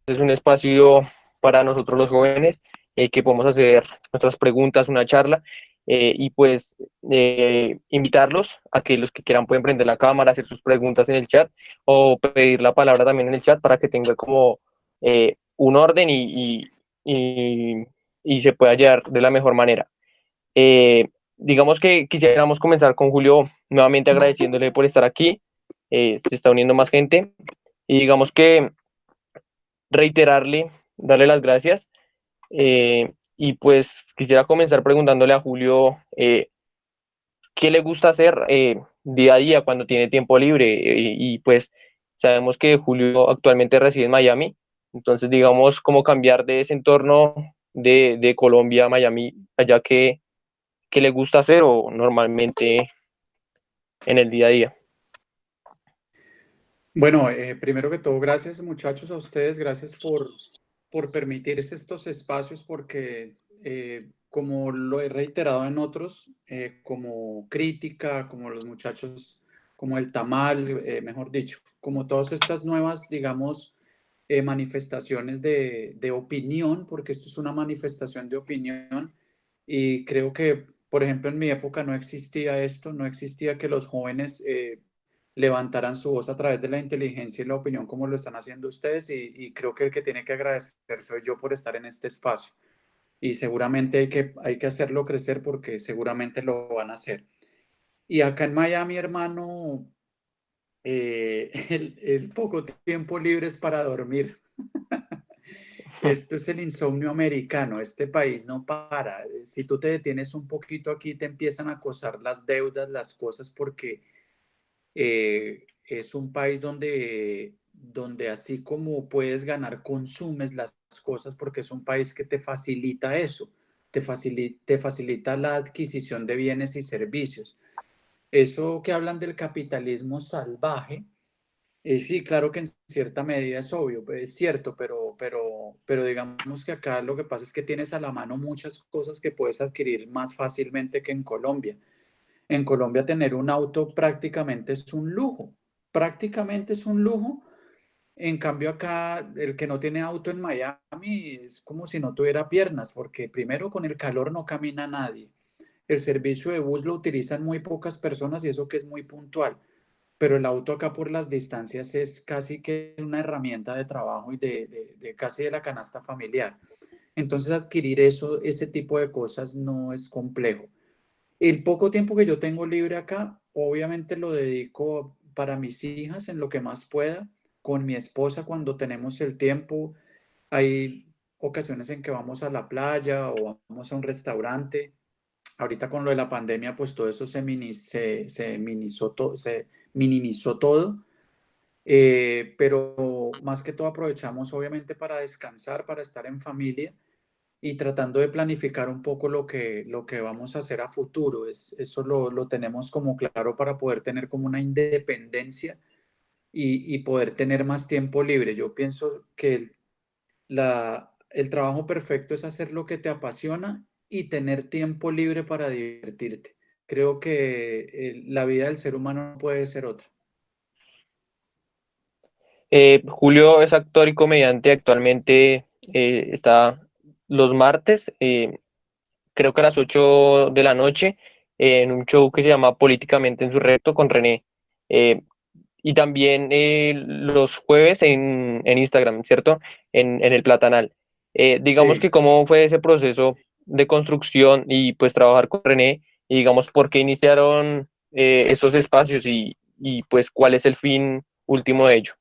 es un espacio para nosotros los jóvenes que podemos hacer nuestras preguntas, una charla y pues invitarlos a que los que quieran pueden prender la cámara, hacer sus preguntas en el chat o pedir la palabra también en el chat para que tenga como un orden y se pueda llevar de la mejor manera. Eh, digamos que quisiéramos comenzar con Julio nuevamente agradeciéndole por estar aquí. Se está uniendo más gente y digamos que reiterarle, darle las gracias. Y pues quisiera comenzar preguntándole a Julio qué le gusta hacer día a día cuando tiene tiempo libre. Y pues sabemos que Julio actualmente reside en Miami, entonces digamos cómo cambiar de ese entorno de Colombia a Miami, allá que le gusta hacer o normalmente en el día a día. Bueno, primero que todo, gracias muchachos a ustedes, gracias por permitirse estos espacios porque como lo he reiterado en otros, como crítica, como los muchachos, como el tamal, mejor dicho, como todas estas nuevas, digamos, manifestaciones de opinión, porque esto es una manifestación de opinión y creo que, por ejemplo, en mi época no existía esto, no existía que los jóvenes levantaran su voz a través de la inteligencia y la opinión como lo están haciendo ustedes y creo que el que tiene que agradecer soy yo por estar en este espacio y seguramente hay que hacerlo crecer porque seguramente lo van a hacer. Y acá en Miami, hermano, el poco tiempo libre es para dormir. Esto es el insomnio americano, este país no para. Si tú te detienes un poquito aquí, te empiezan a acosar las deudas, las cosas, porque es un país donde así como puedes ganar, consumes las cosas porque es un país que te facilita eso, te facilita la adquisición de bienes y servicios. Eso que hablan del capitalismo salvaje, sí, claro que en cierta medida es obvio, pues, es cierto, pero digamos que acá lo que pasa es que tienes a la mano muchas cosas que puedes adquirir más fácilmente que en Colombia. En Colombia tener un auto prácticamente es un lujo, prácticamente es un lujo. En cambio acá el que no tiene auto en Miami es como si no tuviera piernas, porque primero con el calor no camina nadie. El servicio de bus lo utilizan muy pocas personas y eso que es muy puntual, pero el auto acá por las distancias es casi que una herramienta de trabajo y de casi de la canasta familiar. Entonces adquirir eso, ese tipo de cosas no es complejo. El poco tiempo que yo tengo libre acá, obviamente lo dedico para mis hijas en lo que más pueda, con mi esposa cuando tenemos el tiempo. Hay ocasiones en que vamos a la playa o vamos a un restaurante. Ahorita con lo de la pandemia, pues todo eso se minimizó todo. Pero más que todo aprovechamos obviamente para descansar, para estar en familia y tratando de planificar un poco lo que vamos a hacer a futuro. Eso lo tenemos como claro para poder tener como una independencia y poder tener más tiempo libre. Yo pienso que el trabajo perfecto es hacer lo que te apasiona y tener tiempo libre para divertirte. Creo que la vida del ser humano no puede ser otra. Julio es actor y comediante, actualmente está los martes, creo que a las 8 de la noche, en un show que se llama Políticamente en su Recto con René. Eh, y también los jueves en Instagram, ¿cierto? En el Platanal. Digamos Sí. que cómo fue ese proceso de construcción y pues trabajar con René y digamos por qué iniciaron esos espacios y pues cuál es el fin último de ello.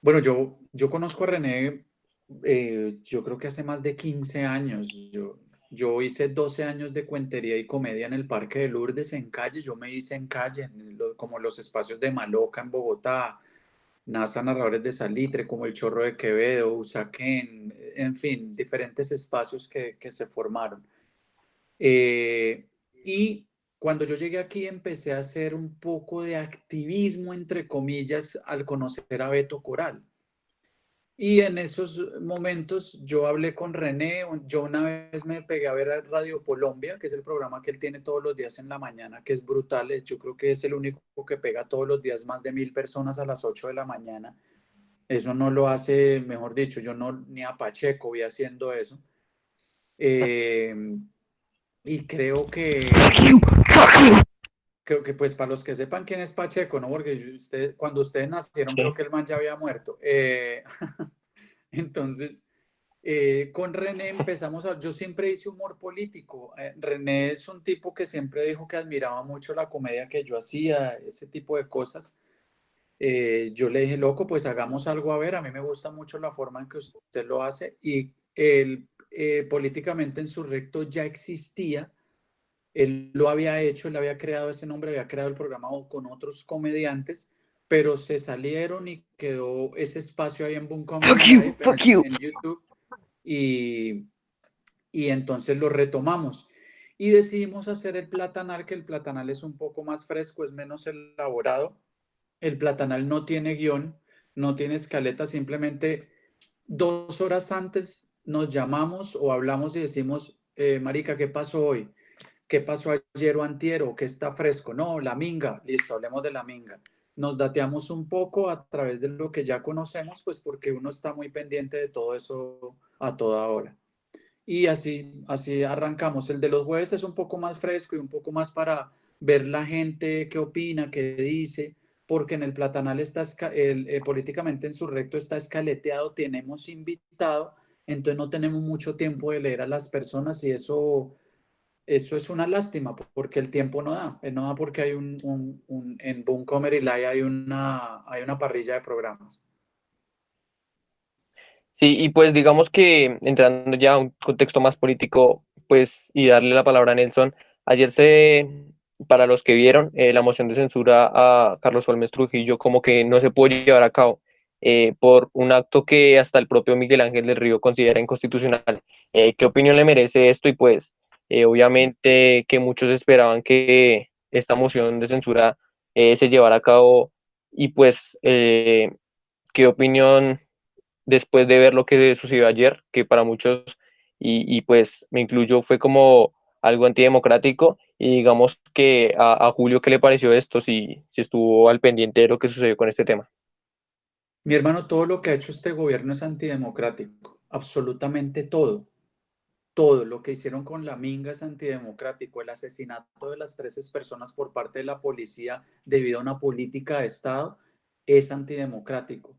Bueno, yo conozco a René, yo creo que hace más de 15 años. Yo hice 12 años de cuentería y comedia en el Parque de Lourdes en calle. Yo me hice en calle, como los espacios de Maloca en Bogotá, NASA Narradores de Salitre, como El Chorro de Quevedo, Usaquén, en fin, diferentes espacios que se formaron. Y cuando yo llegué aquí empecé a hacer un poco de activismo, entre comillas, al conocer a Beto Coral. Y en esos momentos yo hablé con René, yo una vez me pegué a ver a Radio Colombia, que es el programa que él tiene todos los días en la mañana, que es brutal. Yo creo que es el único que pega todos los días más de 1000 personas a las 8 de la mañana. Eso no lo hace, mejor dicho, yo no ni a Pacheco vi haciendo eso. Eh, y creo que pues para los que sepan quién es Pacheco, ¿no? Porque cuando ustedes nacieron creo Sí. que el man ya había muerto. Entonces, con René empezamos yo siempre hice humor político. René es un tipo que siempre dijo que admiraba mucho la comedia que yo hacía, ese tipo de cosas. Yo le dije, loco, pues hagamos algo a ver, a mí me gusta mucho la forma en que usted lo hace y él políticamente en su recto ya existía, él lo había hecho, él había creado ese nombre, había creado el programa con otros comediantes, pero se salieron y quedó ese espacio ahí en Boom Comedy Live en YouTube y, y entonces lo retomamos. Y decidimos hacer el platanal, que el platanal es un poco más fresco, es menos elaborado. El platanal no tiene guión, no tiene escaleta, simplemente 2 horas antes nos llamamos o hablamos y decimos, marica, ¿qué pasó hoy? ¿Qué pasó ayer o antier o qué está fresco? No, la minga, listo, hablemos de la minga. Nos dateamos un poco a través de lo que ya conocemos, pues porque uno está muy pendiente de todo eso a toda hora. Y así arrancamos. El de los jueves es un poco más fresco y un poco más para ver la gente qué opina, qué dice, porque en el Platanal está políticamente en su recto está escaleteado, tenemos invitado, entonces no tenemos mucho tiempo de leer a las personas y eso es una lástima porque el tiempo no da porque hay en Boom Comedy Live hay una parrilla de programas. Sí, y pues digamos que entrando ya a un contexto más político, pues y darle la palabra a Nelson, ayer para los que vieron, la moción de censura a Carlos Holmes Trujillo como que no se pudo llevar a cabo por un acto que hasta el propio Miguel Ángel del Río considera inconstitucional. ¿Qué opinión le merece esto? Y pues obviamente que muchos esperaban que esta moción de censura se llevara a cabo y pues ¿qué opinión después de ver lo que sucedió ayer, que para muchos, y pues me incluyo, fue como algo antidemocrático? Y digamos que a Julio, ¿qué le pareció esto? Si estuvo al pendiente de lo que sucedió con este tema. Mi hermano, todo lo que ha hecho este gobierno es antidemocrático, absolutamente todo. Todo lo que hicieron con la minga es antidemocrático. El asesinato de las 13 personas por parte de la policía debido a una política de Estado es antidemocrático,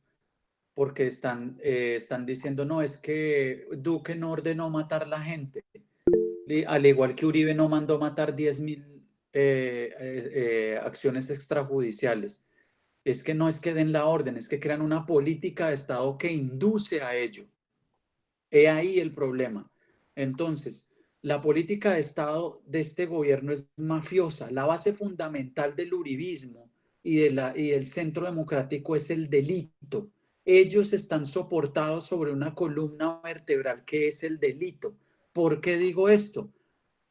porque están diciendo, no, es que Duque no ordenó matar a la gente, al igual que Uribe no mandó matar 10.000 acciones extrajudiciales. Es que no es que den la orden, es que crean una política de Estado que induce a ello. He ahí el problema. Entonces, la política de Estado de este gobierno es mafiosa. La base fundamental del uribismo y del centro democrático es el delito. Ellos están soportados sobre una columna vertebral que es el delito. ¿Por qué digo esto?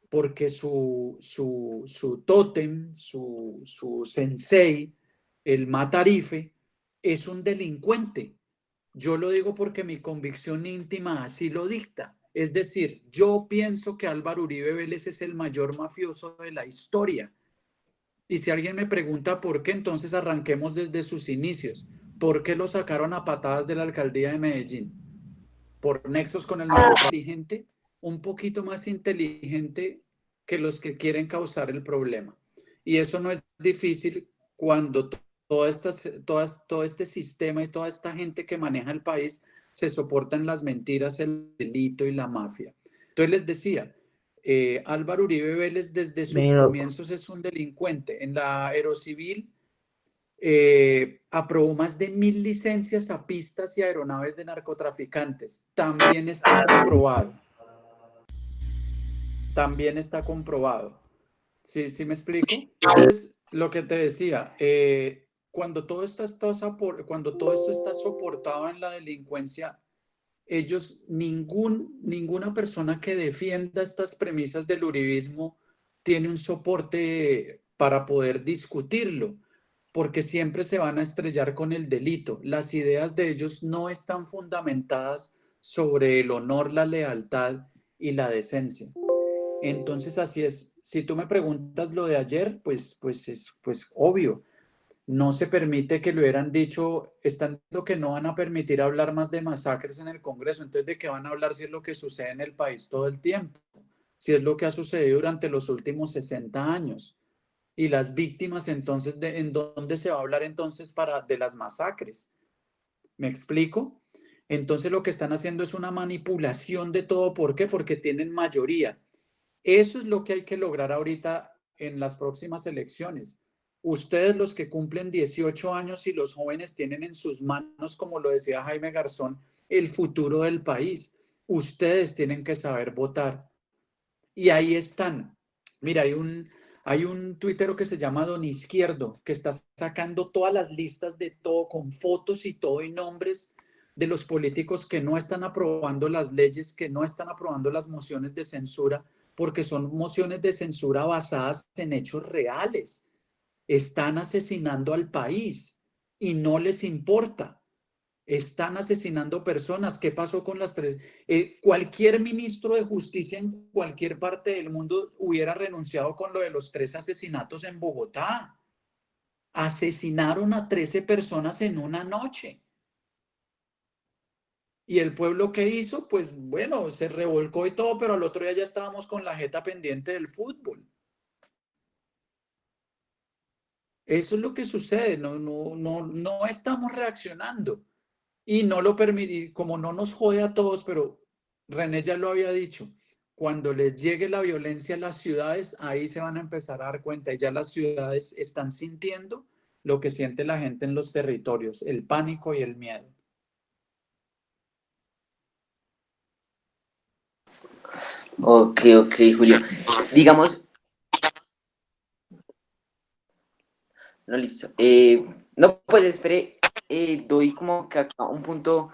Porque su tótem, su sensei, el matarife, es un delincuente. Yo lo digo porque mi convicción íntima así lo dicta. Es decir, yo pienso que Álvaro Uribe Vélez es el mayor mafioso de la historia. Y si alguien me pregunta por qué, entonces arranquemos desde sus inicios. ¿Por qué lo sacaron a patadas de la alcaldía de Medellín? Por nexos con el narcotráfico. Inteligente, un poquito más inteligente que los que quieren causar el problema. Y eso no es difícil cuando todo este sistema y toda esta gente que maneja el país se soportan las mentiras, el delito y la mafia. Entonces les decía, Álvaro Uribe Vélez desde sus Pero, comienzos es un delincuente. En la Aerocivil aprobó más de 1.000 licencias a pistas y aeronaves de narcotraficantes. También está comprobado. También está comprobado. ¿Sí, sí me explico? Entonces, lo que te decía, cuando todo esto está soportado en la delincuencia, ninguna persona que defienda estas premisas del uribismo tiene un soporte para poder discutirlo, porque siempre se van a estrellar con el delito. Las ideas de ellos no están fundamentadas sobre el honor, la lealtad y la decencia. Entonces, así es. Si tú me preguntas lo de ayer, pues es pues obvio. no se permite que lo hubieran dicho, están diciendo que no van a permitir hablar más de masacres en el Congreso, entonces ¿de qué van a hablar si es lo que sucede en el país todo el tiempo? Si es lo que ha sucedido durante los últimos 60 años. Y las víctimas, entonces, ¿en dónde se va a hablar entonces de las masacres? ¿Me explico? Entonces lo que están haciendo es una manipulación de todo. ¿Por qué? Porque tienen mayoría. Eso es lo que hay que lograr ahorita en las próximas elecciones. Ustedes, los que cumplen 18 años y los jóvenes, tienen en sus manos, como lo decía Jaime Garzón, el futuro del país. Ustedes tienen que saber votar. Y ahí están. Mira, hay un tuitero que se llama Don Izquierdo, que está sacando todas las listas de todo, con fotos y todo y nombres de los políticos que no están aprobando las leyes, que no están aprobando las mociones de censura, porque son mociones de censura basadas en hechos reales. Están asesinando al país y no les importa. Están asesinando personas. ¿Qué pasó con las tres? Cualquier ministro de justicia en cualquier parte del mundo hubiera renunciado con lo de los 3 asesinatos en Bogotá. Asesinaron a 13 personas en una noche. ¿Y el pueblo qué hizo? Pues bueno, se revolcó y todo, pero al otro día ya estábamos con la jeta pendiente del fútbol. Eso es lo que sucede. No estamos reaccionando. Y no lo permitir, como no nos jode a todos, pero René ya lo había dicho, cuando les llegue la violencia a las ciudades, ahí se van a empezar a dar cuenta y ya las ciudades están sintiendo lo que siente la gente en los territorios, el pánico y el miedo. Ok, ok, Julio. Digamos, no, listo. No, pues espere, doy como que acá un punto,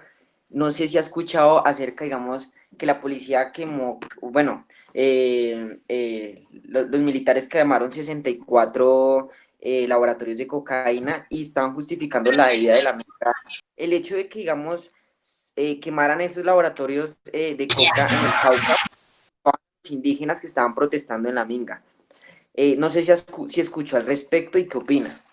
no sé si ha escuchado acerca, digamos, que la policía quemó, bueno, los militares quemaron 64 laboratorios de cocaína y estaban justificando la vida de la minga. El hecho de que, digamos, quemaran esos laboratorios de coca en el Cauca, los indígenas que estaban protestando en la minga. No sé si escuchó al respecto y qué opina.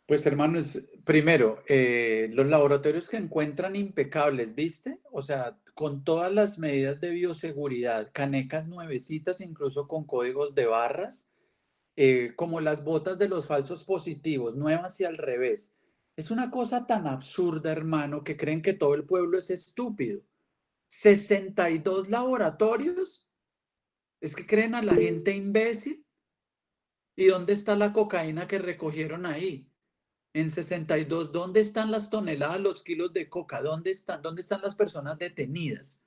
Pues hermanos, primero, los laboratorios que encuentran impecables, ¿viste? O sea, con todas las medidas de bioseguridad, canecas nuevecitas, incluso con códigos de barras, como las botas de los falsos positivos, nuevas y al revés. Es una cosa tan absurda, hermano, que creen que todo el pueblo es estúpido. 62 laboratorios. ¿Es que creen a la gente imbécil? ¿Y dónde está la cocaína que recogieron ahí? En 62, ¿dónde están las toneladas, los kilos de coca? ¿Dónde están? ¿Dónde están las personas detenidas?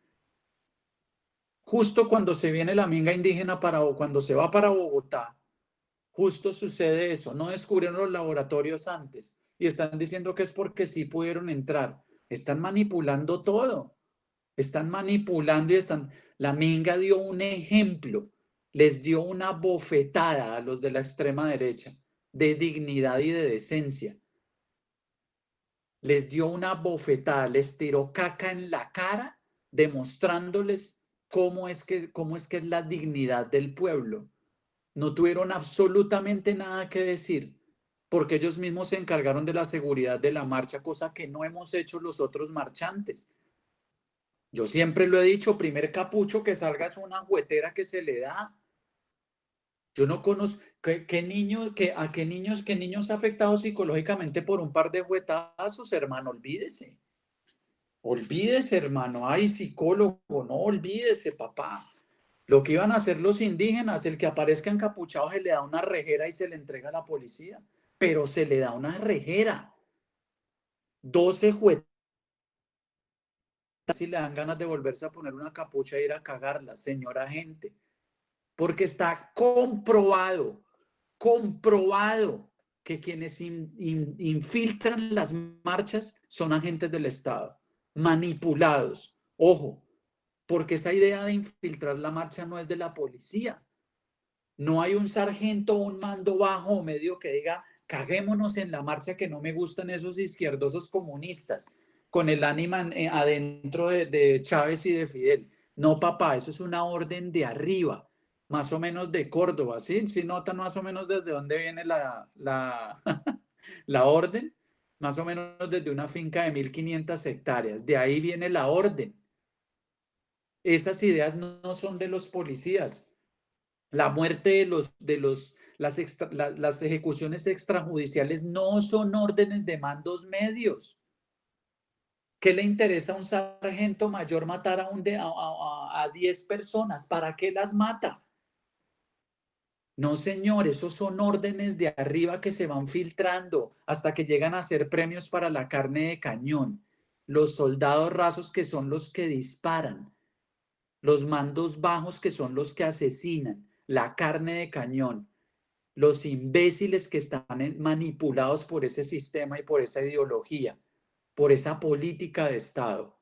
Justo cuando se viene la minga indígena cuando se va para Bogotá, justo sucede eso. No descubrieron los laboratorios antes y están diciendo que es porque sí pudieron entrar. Están manipulando todo. Están manipulando y están... La minga dio un ejemplo, les dio una bofetada a los de la extrema derecha de dignidad y de decencia. Les dio una bofetada, les tiró caca en la cara, demostrándoles cómo es que es la dignidad del pueblo. No tuvieron absolutamente nada que decir, porque ellos mismos se encargaron de la seguridad de la marcha, cosa que no hemos hecho los otros marchantes. Yo siempre lo he dicho, primer capucho que salga es una juguetera que se le da. Yo no conozco qué niños afectados psicológicamente por un par de juguetazos, hermano, olvídese. Olvídese, hermano. Ay, psicólogo, no olvídese, papá. Lo que iban a hacer los indígenas, el que aparezca encapuchado se le da una rejera y se le entrega a la policía. Pero se le da una rejera. 12 jueces si le dan ganas de volverse a poner una capucha e ir a cagarla, señora gente. Porque está comprobado que quienes infiltran las marchas son agentes del Estado, manipulados. Ojo, porque esa idea de infiltrar la marcha no es de la policía. No hay un sargento o un mando bajo o medio que diga, caguémonos en la marcha, que no me gustan esos izquierdosos comunistas con el ánima adentro de Chávez y de Fidel. No, papá, eso es una orden de arriba. más o menos de Córdoba, ¿sí? ¿Sí notan más o menos desde dónde viene la orden? Más o menos desde una finca de 1.500 hectáreas. De ahí viene la orden. Esas ideas no son de los policías. La muerte las ejecuciones extrajudiciales no son órdenes de mandos medios. ¿Qué le interesa a un sargento mayor matar a 10 personas? ¿Para qué las mata? No, señor, esos son órdenes de arriba que se van filtrando hasta que llegan a ser premios para la carne de cañón. Los soldados rasos que son los que disparan, los mandos bajos que son los que asesinan, la carne de cañón, los imbéciles que están manipulados por ese sistema y por esa ideología, por esa política de Estado.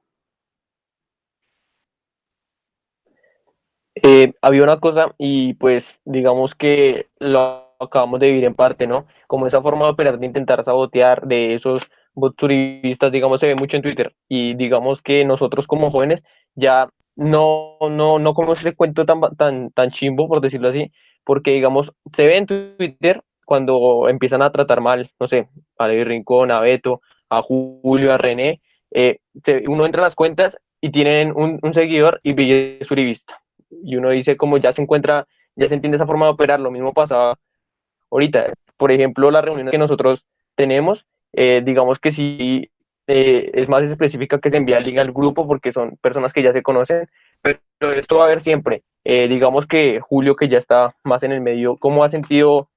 Había una cosa y pues digamos que lo acabamos de vivir en parte, ¿no? Como esa forma de operar, de intentar sabotear de esos bots uribistas, digamos, se ve mucho en Twitter y digamos que nosotros como jóvenes ya no como ese cuento tan chimbo, por decirlo así, porque digamos, se ve en Twitter cuando empiezan a tratar mal, no sé, a David Rincón, a Beto, a Julio, a René, uno entra a las cuentas y tienen un seguidor y es uribista y uno dice como ya se encuentra, ya se entiende esa forma de operar, lo mismo pasaba ahorita. Por ejemplo, las reuniones que nosotros tenemos, digamos que sí es más específica que se envía el link al grupo porque son personas que ya se conocen, pero esto va a haber siempre. Digamos que Julio, que ya está más en el medio, ¿cómo ha sentido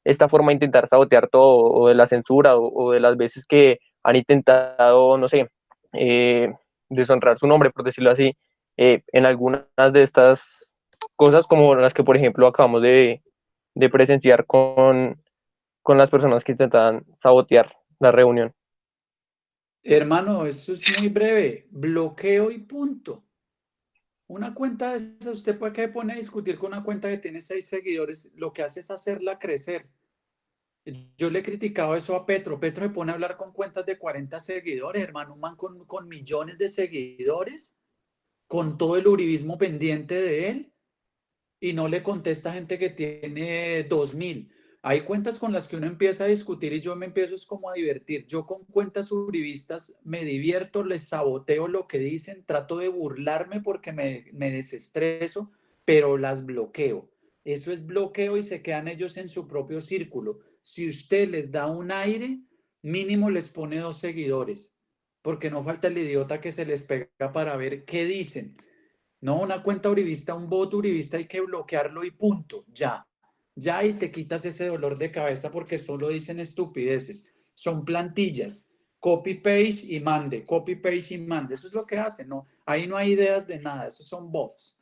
esta forma de intentar sabotear todo, o de la censura, o de las veces que han intentado, no sé, eh, deshonrar su nombre, por decirlo así, en algunas de estas cosas, como las que, por ejemplo, acabamos de presenciar con las personas que intentaban sabotear la reunión? Hermano, eso es muy breve. Bloqueo y punto. Una cuenta de esa, usted puede que pone a discutir con una cuenta que tiene 6 seguidores, lo que hace es hacerla crecer. Yo le he criticado eso a Petro. Petro se pone a hablar con cuentas de 40 seguidores, hermano, un man con millones de seguidores, con todo el uribismo pendiente de él, y no le contesta a gente que tiene 2.000. Hay cuentas con las que uno empieza a discutir y yo me empiezo es como a divertir. Yo con cuentas uribistas me divierto, les saboteo lo que dicen, trato de burlarme porque me desestreso, pero las bloqueo. Eso es bloqueo y se quedan ellos en su propio círculo. Si usted les da un aire, mínimo les pone 2 seguidores, porque no falta el idiota que se les pega para ver qué dicen. No, una cuenta uribista, un bot uribista hay que bloquearlo y punto, ya. Ya y te quitas ese dolor de cabeza porque solo dicen estupideces. Son plantillas. Copy paste y mande, copy paste y mande. Eso es lo que hacen, ¿no? Ahí no hay ideas de nada, esos son bots.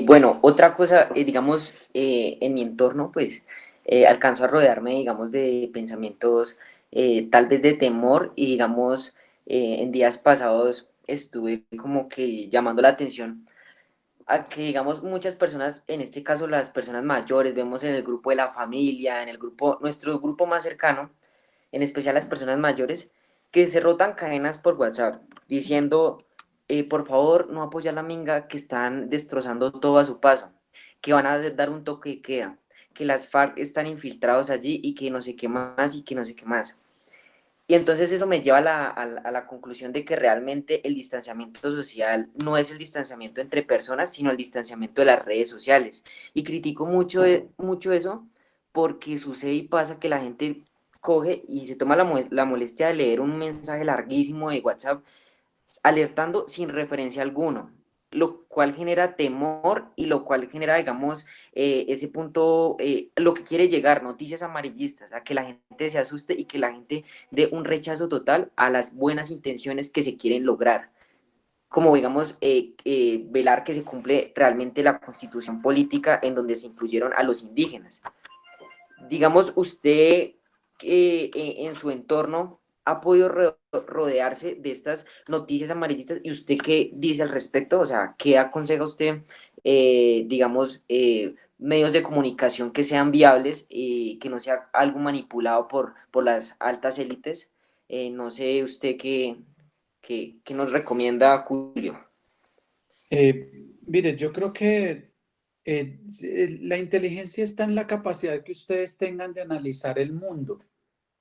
Bueno, otra cosa, digamos, en mi entorno, pues alcanzo a rodearme, digamos, de pensamientos tal vez de temor y, digamos, en días pasados estuve como que llamando la atención a que, digamos, muchas personas, en este caso las personas mayores, vemos en el grupo de la familia, en el grupo, nuestro grupo más cercano, en especial las personas mayores, que se rotan cadenas por WhatsApp diciendo, por favor, no apoyar la minga, que están destrozando todo a su paso, que van a dar un toque de queda, que las FARC están infiltrados allí y que no sé qué más y que no sé qué más. Y entonces eso me lleva a la conclusión de que realmente el distanciamiento social no es el distanciamiento entre personas, sino el distanciamiento de las redes sociales. Y critico mucho, mucho eso porque sucede y pasa que la gente coge y se toma la molestia de leer un mensaje larguísimo de WhatsApp alertando sin referencia alguno, lo cual genera temor y lo cual genera, digamos, ese punto, lo que quiere llegar, noticias amarillistas, a que la gente se asuste y que la gente dé un rechazo total a las buenas intenciones que se quieren lograr, como digamos, velar que se cumple realmente la constitución política en donde se incluyeron a los indígenas. Digamos, usted en su entorno ha podido rodearse de estas noticias amarillistas y usted qué dice al respecto, o sea, ¿qué aconseja usted, digamos, medios de comunicación que sean viables y que no sea algo manipulado por las altas élites? No sé usted que nos recomienda Julio. Mire, yo creo que la inteligencia está en la capacidad que ustedes tengan de analizar el mundo.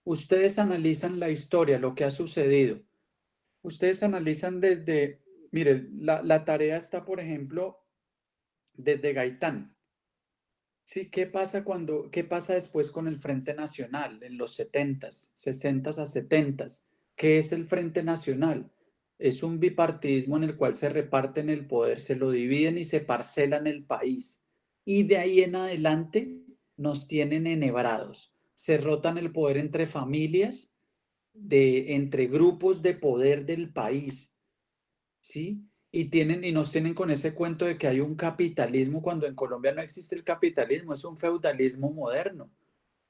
Ustedes analizan la historia, lo que ha sucedido. Ustedes analizan desde, mire, la tarea está, por ejemplo, desde Gaitán. Sí, qué pasa después con el Frente Nacional en los 70s, 60s a 70s? ¿Qué es el Frente Nacional? Es un bipartidismo en el cual se reparten el poder, se lo dividen y se parcelan el país. Y de ahí en adelante nos tienen enhebrados. Se rotan el poder entre familias, entre grupos de poder del país. ¿Sí? Y nos tienen con ese cuento de que hay un capitalismo cuando en Colombia no existe el capitalismo, es un feudalismo moderno.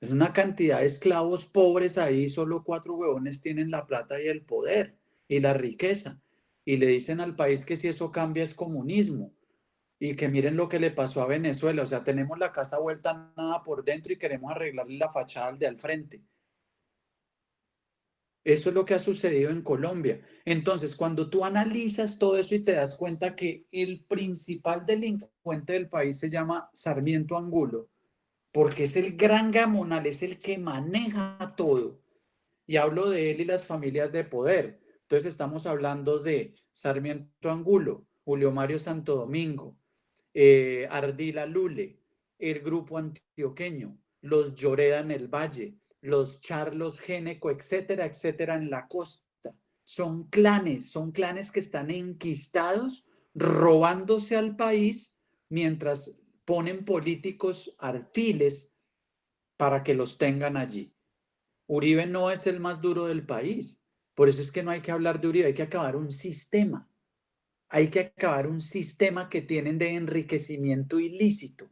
Es una cantidad de esclavos pobres ahí, solo 4 huevones tienen la plata y el poder y la riqueza. Y le dicen al país que si eso cambia es comunismo. Y que miren lo que le pasó a Venezuela. O sea, tenemos la casa vuelta a nada por dentro y queremos arreglarle la fachada al de al frente. Eso es lo que ha sucedido en Colombia. Entonces, cuando tú analizas todo eso y te das cuenta que el principal delincuente del país se llama Sarmiento Angulo, porque es el gran gamonal, es el que maneja todo. Y hablo de él y las familias de poder. Entonces, estamos hablando de Sarmiento Angulo, Julio Mario Santo Domingo, Ardila Lule, el grupo antioqueño, los Lloreda en el Valle, los Charlos Géneco, etcétera, etcétera, en la costa. Son clanes que están enquistados, robándose al país, mientras ponen políticos alfiles para que los tengan allí. Uribe no es el más duro del país. Por eso es que no hay que hablar de Uribe, hay que acabar un sistema. Hay que acabar un sistema que tienen de enriquecimiento ilícito.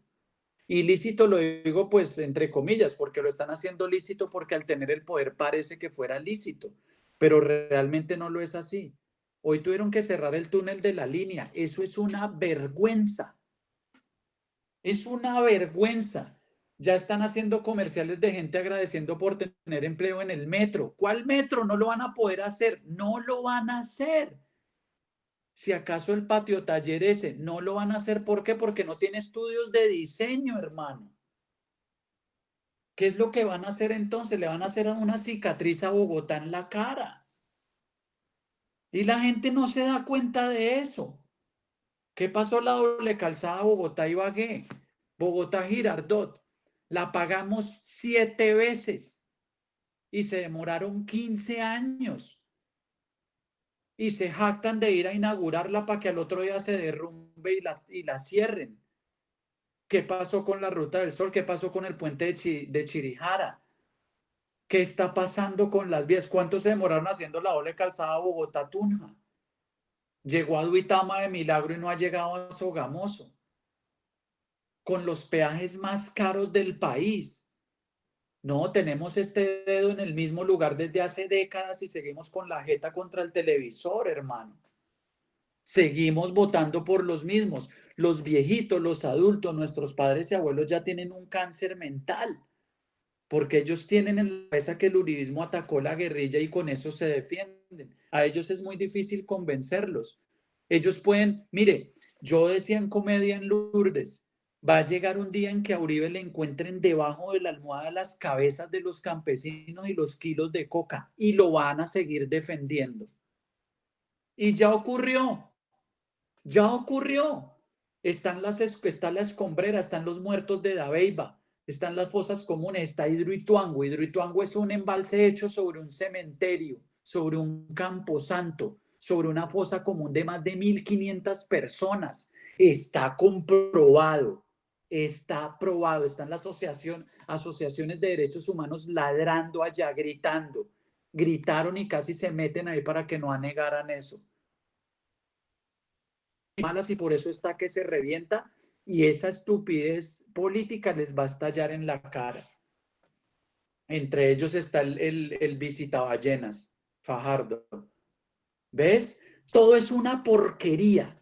Ilícito lo digo pues entre comillas, porque lo están haciendo lícito porque al tener el poder parece que fuera lícito, pero realmente no lo es así. Hoy tuvieron que cerrar el túnel de la línea. Eso es una vergüenza. Es una vergüenza. Ya están haciendo comerciales de gente agradeciendo por tener empleo en el metro. ¿Cuál metro? No lo van a poder hacer. No lo van a hacer. Si acaso el patio taller ese, no lo van a hacer. ¿Por qué? Porque no tiene estudios de diseño, hermano. ¿Qué es lo que van a hacer entonces? Le van a hacer una cicatriz a Bogotá en la cara. Y la gente no se da cuenta de eso. ¿Qué pasó la doble calzada Bogotá-Ibagué? Bogotá-Girardot. La pagamos 7 veces y se demoraron 15 años. Y se jactan de ir a inaugurarla para que al otro día se derrumbe y la cierren. ¿Qué pasó con la Ruta del Sol? ¿Qué pasó con el puente de Chirijara? ¿Qué está pasando con las vías? ¿Cuánto se demoraron haciendo la doble calzada Bogotá-Tunja? Llegó a Duitama de milagro y no ha llegado a Sogamoso, con los peajes más caros del país. No, tenemos este dedo en el mismo lugar desde hace décadas y seguimos con la jeta contra el televisor, hermano. Seguimos votando por los mismos. Los viejitos, los adultos, nuestros padres y abuelos ya tienen un cáncer mental, porque ellos tienen en la cabeza que el uribismo atacó la guerrilla y con eso se defienden. A ellos es muy difícil convencerlos. Ellos pueden, mire, yo decía en comedia en Lourdes, va a llegar un día en que a Uribe le encuentren debajo de la almohada las cabezas de los campesinos y los kilos de coca y lo van a seguir defendiendo. Y ya ocurrió. Ya ocurrió. Está la escombrera, están los muertos de Dabeiba, están las fosas comunes, está Hidroituango. Hidroituango es un embalse hecho sobre un cementerio, sobre un camposanto, sobre una fosa común de más de 1.500 personas. Está comprobado, está probado. Están las asociaciones de derechos humanos ladrando allá, gritando. Gritaron y casi se meten ahí para que no anegaran eso. Malas y por eso está que se revienta y esa estupidez política les va a estallar en la cara. Entre ellos está el visitaballenas, Fajardo. ¿Ves? Todo es una porquería.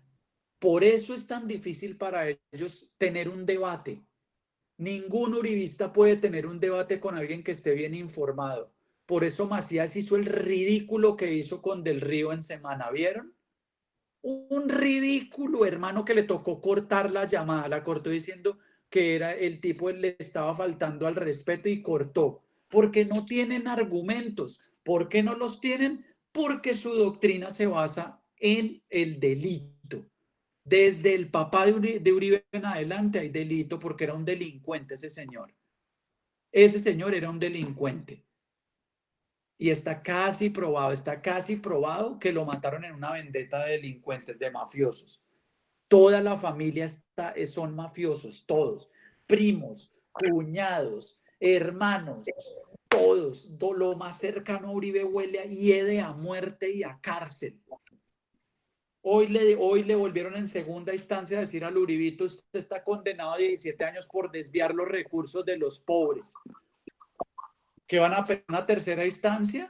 Por eso es tan difícil para ellos tener un debate. Ningún uribista puede tener un debate con alguien que esté bien informado. Por eso Macías hizo el ridículo que hizo con Del Río en Semana, ¿vieron? Un ridículo, hermano, que le tocó cortar la llamada, la cortó diciendo que era el tipo le estaba faltando al respeto y cortó, porque no tienen argumentos. ¿Por qué no los tienen? Porque su doctrina se basa en el delito. Desde el papá de Uribe en adelante hay delito porque era un delincuente ese señor. Ese señor era un delincuente. Y está casi probado que lo mataron en una vendetta de delincuentes, de mafiosos. Toda la familia son mafiosos, todos, primos, cuñados, hermanos, todos. Lo más cercano a Uribe huele a hiede, a muerte y a cárcel. Hoy le volvieron en segunda instancia a decir al Uribito, usted está condenado a 17 años por desviar los recursos de los pobres. ¿Que van a pedir una tercera instancia?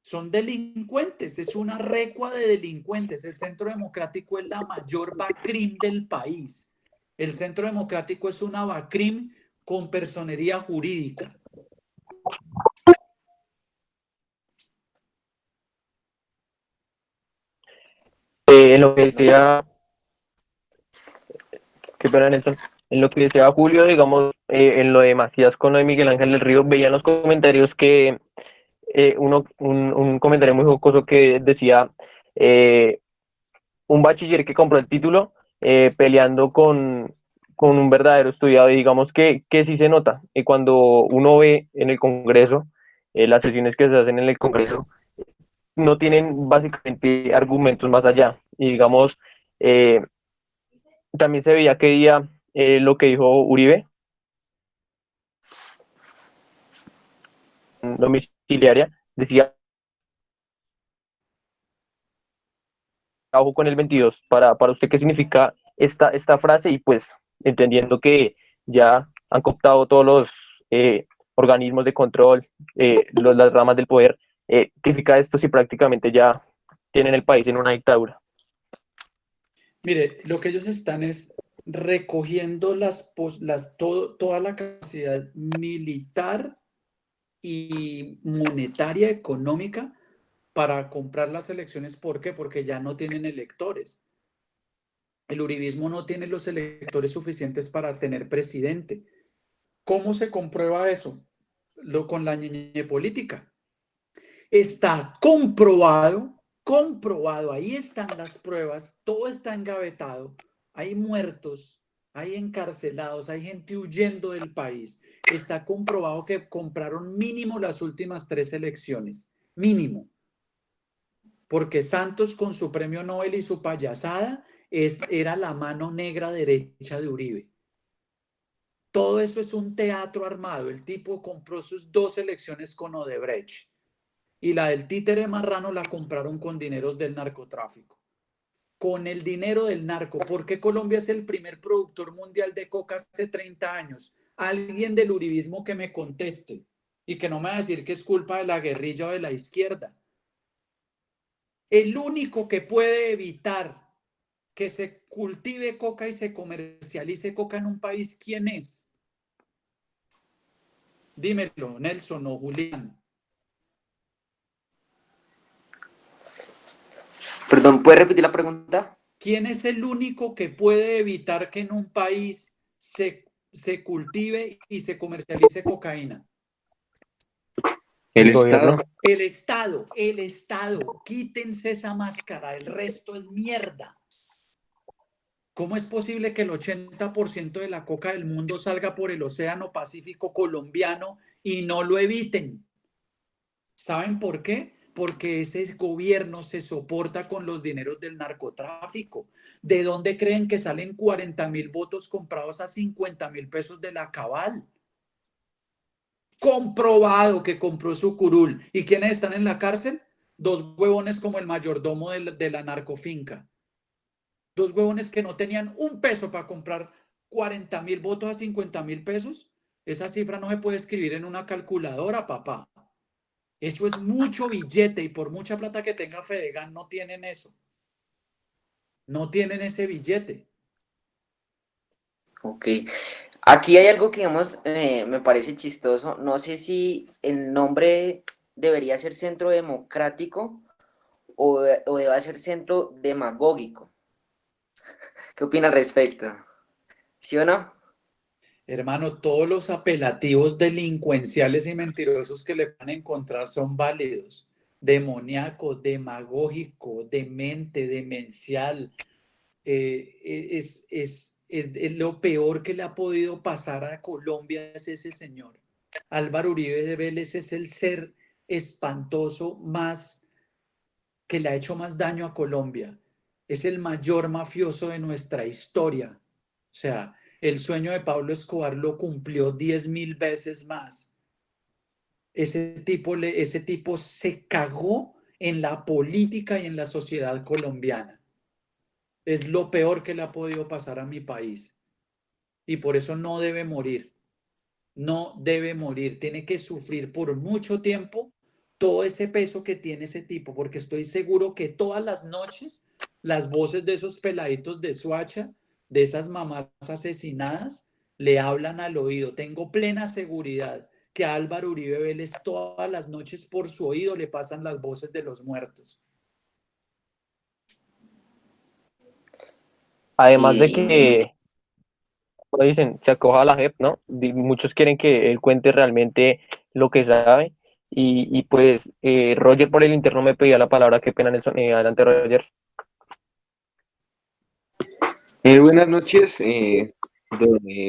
Son delincuentes, es una recua de delincuentes. El Centro Democrático es la mayor BACRIM del país. El Centro Democrático es una BACRIM con personería jurídica. En lo que decía, qué pena, Nelson, en lo que decía Julio, digamos, en lo de Macías con lo de Miguel Ángel del Río, veía en los comentarios que un comentario muy jocoso que decía un bachiller que compró el título peleando con un verdadero estudiado, y digamos que sí se nota. Y cuando uno ve en el Congreso, las sesiones que se hacen en el Congreso, no tienen básicamente argumentos más allá. Y digamos, eh, también se veía que día lo que dijo Uribe, domiciliaria, decía, ojo con el 22, para usted qué significa esta frase, y pues entendiendo que ya han cooptado todos los organismos de control, las ramas del poder, ¿qué significa esto si prácticamente ya tienen el país en una dictadura? Mire, lo que ellos están es recogiendo toda la capacidad militar y monetaria, económica, para comprar las elecciones. ¿Por qué? Porque ya no tienen electores. El uribismo no tiene los electores suficientes para tener presidente. ¿Cómo se comprueba eso? Con la ñeñe política. Está comprobado, ahí están las pruebas, todo está engavetado, hay muertos, hay encarcelados, hay gente huyendo del país. Está comprobado que compraron mínimo las últimas 3 elecciones, mínimo. Porque Santos con su premio Nobel y su payasada era la mano negra derecha de Uribe. Todo eso es un teatro armado. El tipo compró sus 2 elecciones con Odebrecht y la del títere marrano la compraron con dineros del narcotráfico. Con el dinero del narco. ¿Por qué Colombia es el primer productor mundial de coca hace 30 años? Alguien del uribismo que me conteste y que no me va a decir que es culpa de la guerrilla o de la izquierda. El único que puede evitar que se cultive coca y se comercialice coca en un país, ¿quién es? Dímelo, Nelson o Julián. Perdón, ¿puedes repetir la pregunta? ¿Quién es el único que puede evitar que en un país se cultive y se comercialice cocaína? El gobierno. El Estado. Quítense esa máscara, el resto es mierda. ¿Cómo es posible que el 80% de la coca del mundo salga por el Océano Pacífico colombiano y no lo eviten? ¿Saben por qué? Porque ese gobierno se soporta con los dineros del narcotráfico. ¿De dónde creen que salen 40,000 votos comprados a 50,000 pesos de la Cabal? Comprobado que compró su curul. ¿Y quiénes están en la cárcel? 2 huevones como el mayordomo de la narcofinca. 2 huevones que no tenían un peso para comprar 40,000 votos a 50,000 pesos. Esa cifra no se puede escribir en una calculadora, papá. Eso es mucho billete y por mucha plata que tenga Fedegan no tienen eso. No tienen ese billete. Ok. Aquí hay algo que, digamos, me parece chistoso. No sé si el nombre debería ser centro democrático o deba ser centro demagógico. ¿Qué opina al respecto? ¿Sí o no? Hermano, todos los apelativos delincuenciales y mentirosos que le van a encontrar son válidos. Demoníaco, demagógico, demente, demencial. Es lo peor que le ha podido pasar a Colombia es ese señor. Álvaro Uribe Vélez es el ser espantoso más que le ha hecho más daño a Colombia. Es el mayor mafioso de nuestra historia. O sea, el sueño de Pablo Escobar lo cumplió 10.000 veces más. Ese tipo se cagó en la política y en la sociedad colombiana. Es lo peor que le ha podido pasar a mi país. Y por eso no debe morir. No debe morir. Tiene que sufrir por mucho tiempo todo ese peso que tiene ese tipo, porque estoy seguro que todas las noches las voces de esos peladitos de Suacha, de esas mamás asesinadas, le hablan al oído. Tengo plena seguridad que a Álvaro Uribe Vélez todas las noches por su oído le pasan las voces de los muertos. Además de Sí, que, como dicen, se acoja a la JEP, ¿no? Muchos quieren que él cuente realmente lo que sabe. Y pues, Roger por el interno me pedía la palabra, qué pena, Nelson. Adelante, Roger. Buenas noches,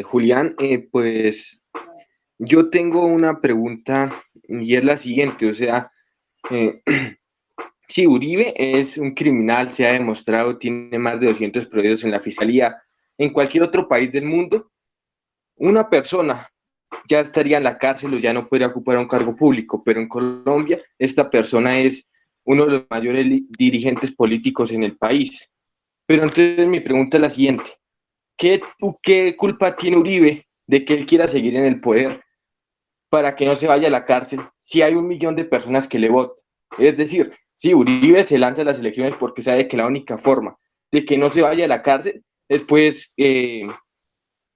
Julián. Pues yo tengo una pregunta y es la siguiente, o sea, eh, si Uribe es un criminal, se ha demostrado, tiene más de 200 procesos en la fiscalía, en cualquier otro país del mundo, una persona ya estaría en la cárcel o ya no podría ocupar un cargo público, pero en Colombia esta persona es uno de los mayores dirigentes políticos en el país. Pero entonces mi pregunta es la siguiente. ¿Qué culpa tiene Uribe de que él quiera seguir en el poder para que no se vaya a la cárcel si hay 1 millón de personas que le votan? Es decir, si Uribe se lanza a las elecciones porque sabe que la única forma de que no se vaya a la cárcel es pues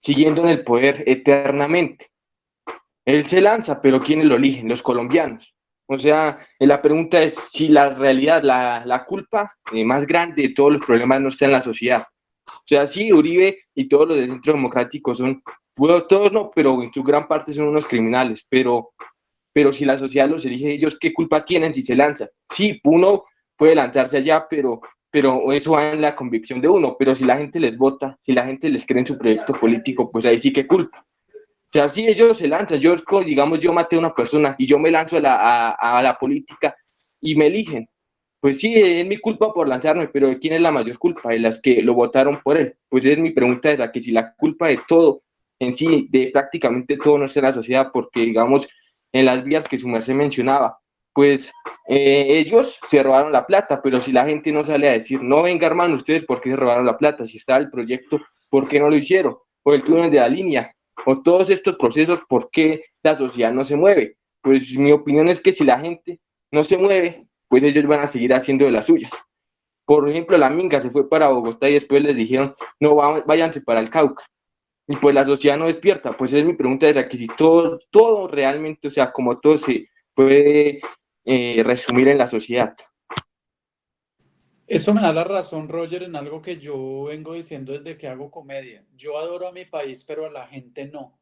siguiendo en el poder eternamente. Él se lanza, pero ¿quiénes lo eligen? Los colombianos. O sea, la pregunta es si la realidad, la culpa más grande de todos los problemas no está en la sociedad. O sea, sí, Uribe y todos los del Centro Democrático son, bueno, todos no, pero en su gran parte son unos criminales, pero si la sociedad los elige ellos, ¿qué culpa tienen si se lanzan? Sí, uno puede lanzarse allá, pero eso va en la convicción de uno, pero si la gente les vota, si la gente les cree en su proyecto político, pues ahí sí que culpa. O sea, si ellos se lanzan, yo, digamos, yo maté a una persona y yo me lanzo a la política y me eligen, pues sí, es mi culpa por lanzarme, pero ¿quién es la mayor culpa? De las que lo votaron por él. Pues es mi pregunta esa, que si la culpa de todo, en sí, de prácticamente todo no está en la sociedad, porque digamos, en las vías que su merced mencionaba, pues ellos se robaron la plata, pero si la gente no sale a decir, no venga hermano, ustedes, ¿por qué se robaron la plata? Si está el proyecto, ¿por qué no lo hicieron? O el túnel de la línea, o todos estos procesos, ¿por qué la sociedad no se mueve? Pues mi opinión es que si la gente no se mueve, pues ellos van a seguir haciendo de las suyas. Por ejemplo, la Minga se fue para Bogotá y después les dijeron, no, váyanse para el Cauca. Y pues la sociedad no despierta. Pues es mi pregunta, era que si todo realmente, o sea, como todo se puede resumir en la sociedad. Eso me da la razón, Roger, en algo que yo vengo diciendo desde que hago comedia. Yo adoro a mi país, pero a la gente no.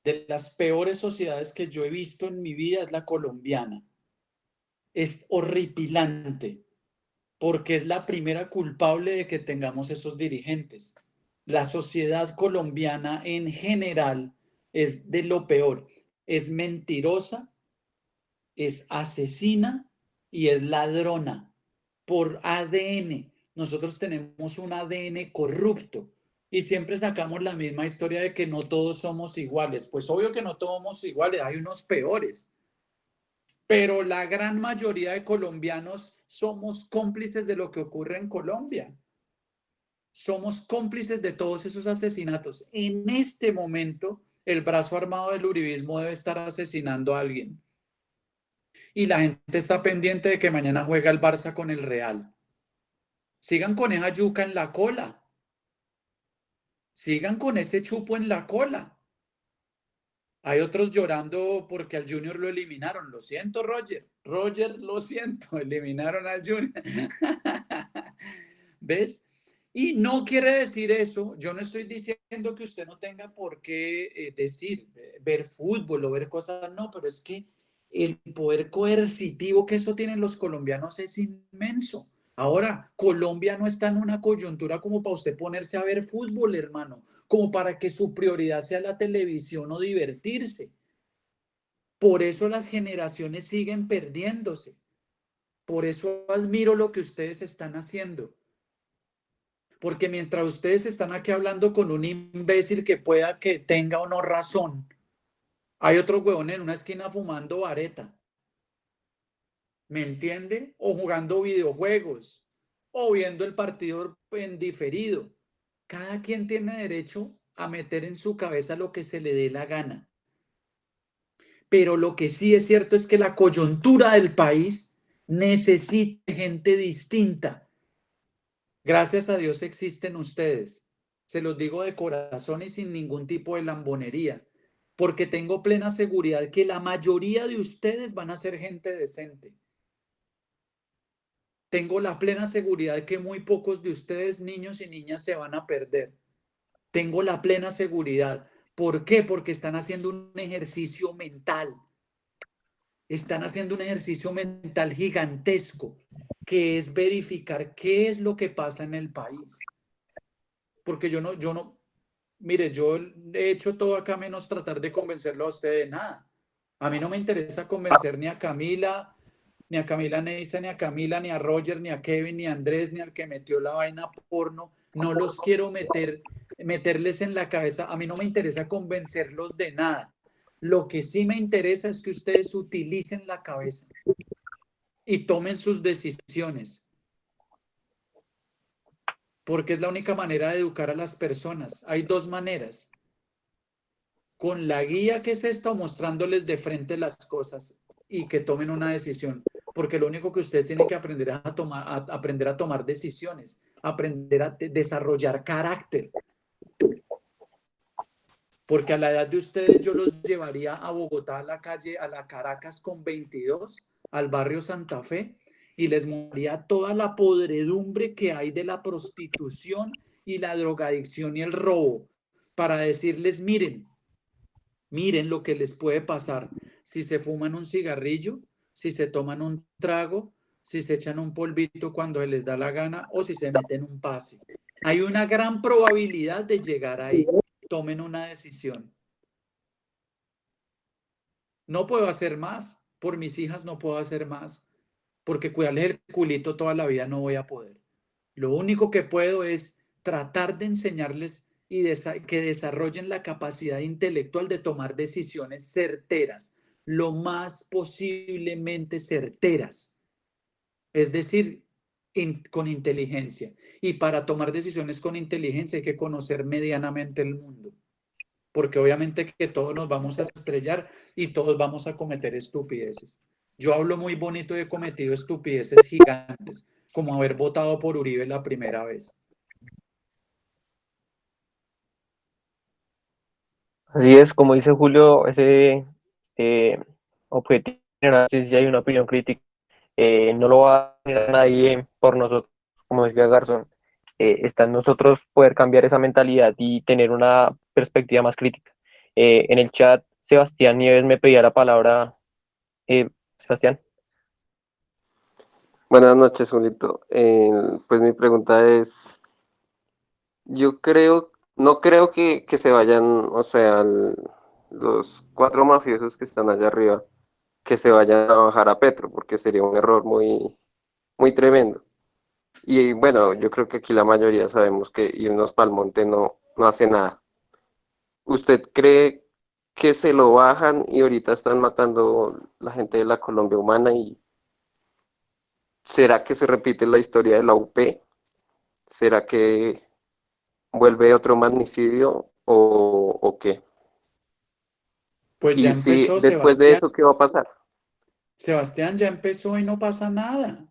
De las peores sociedades que yo he visto en mi vida es la colombiana. Es horripilante, porque es la primera culpable de que tengamos esos dirigentes. La sociedad colombiana en general es de lo peor. Es mentirosa, es asesina y es ladrona por ADN. Nosotros tenemos un ADN corrupto y siempre sacamos la misma historia de que no todos somos iguales. Pues obvio que no todos somos iguales, hay unos peores, pero la gran mayoría de colombianos somos cómplices de lo que ocurre en Colombia. Somos cómplices de todos esos asesinatos. En este momento, el brazo armado del uribismo debe estar asesinando a alguien. Y la gente está pendiente de que mañana juega el Barça con el Real. Sigan con esa yuca en la cola. Sigan con ese chupo en la cola. Hay otros llorando porque al Junior lo eliminaron. Lo siento, Roger. Roger, lo siento. Eliminaron al Junior. ¿Ves? Y no quiere decir eso. Yo no estoy diciendo que usted no tenga por qué decir, ver fútbol o ver cosas. No, pero es que el poder coercitivo que eso tienen los colombianos es inmenso. Ahora, Colombia no está en una coyuntura como para usted ponerse a ver fútbol, hermano, como para que su prioridad sea la televisión o divertirse. Por eso las generaciones siguen perdiéndose. Por eso admiro lo que ustedes están haciendo. Porque mientras ustedes están aquí hablando con un imbécil que pueda que tenga o no razón, hay otro huevón en una esquina fumando vareta. ¿Me entiende? O jugando videojuegos, o viendo el partido en diferido. Cada quien tiene derecho a meter en su cabeza lo que se le dé la gana. Pero lo que sí es cierto es que la coyuntura del país necesita gente distinta. Gracias a Dios existen ustedes. Se los digo de corazón y sin ningún tipo de lambonería, porque tengo plena seguridad que la mayoría de ustedes van a ser gente decente. Tengo la plena seguridad que muy pocos de ustedes, niños y niñas, se van a perder. Tengo la plena seguridad. ¿Por qué? Porque están haciendo un ejercicio mental. Están haciendo un ejercicio mental gigantesco, que es verificar qué es lo que pasa en el país. Porque yo no, mire, yo he hecho todo acá menos tratar de convencerlo a usted de nada. A mí no me interesa convencer ni a Camila, ni a Camila Neisa, ni a Camila, ni a Roger, ni a Kevin, ni a Andrés, ni al que metió la vaina porno. No los quiero meterles en la cabeza. A mí no me interesa convencerlos de nada. Lo que sí me interesa es que ustedes utilicen la cabeza y tomen sus decisiones, porque es la única manera de educar a las personas. Hay dos maneras: con la guía, que es esta, o mostrándoles de frente las cosas y que tomen una decisión, porque lo único que ustedes tienen que aprender a aprender a tomar decisiones, aprender a desarrollar carácter. Porque a la edad de ustedes yo los llevaría a Bogotá, a la calle, a la Caracas con 22, al barrio Santa Fe, y les mostraría toda la podredumbre que hay de la prostitución y la drogadicción y el robo, para decirles, miren lo que les puede pasar si se fuman un cigarrillo, si se toman un trago, si se echan un polvito cuando les da la gana o si se meten un pase. Hay una gran probabilidad de llegar ahí. Tomen una decisión. No puedo hacer más. Por mis hijas no puedo hacer más. Porque cuidarles el culito toda la vida no voy a poder. Lo único que puedo es tratar de enseñarles y que desarrollen la capacidad intelectual de tomar decisiones certeras, lo más posiblemente certeras. Es decir, con inteligencia. Y para tomar decisiones con inteligencia hay que conocer medianamente el mundo, porque obviamente que todos nos vamos a estrellar y todos vamos a cometer estupideces. Yo hablo muy bonito y he cometido estupideces gigantes, como haber votado por Uribe la primera vez. Así es, como dice Julio, ese objetivo, si hay una opinión crítica, no lo va a tener nadie por nosotros, como decía Garzón. Está en nosotros poder cambiar esa mentalidad y tener una perspectiva más crítica. En el chat, Sebastián Nieves me pedía la palabra. Sebastián. Buenas noches, Julito. Pues mi pregunta es, no creo que se vayan, o sea, los 4 mafiosos que están allá arriba, que se vayan a bajar a Petro, porque sería un error muy, muy tremendo. Y bueno, yo creo que aquí la mayoría sabemos que irnos pa'l monte no hace nada. ¿Usted cree que se lo bajan y ahorita están matando la gente de la Colombia Humana? ¿Y será que se repite la historia de la UP? ¿Será que vuelve otro magnicidio o qué? Pues ya Y si empezó, después de Sebastián. eso, ¿qué va a pasar? Sebastián, ya empezó y no pasa nada.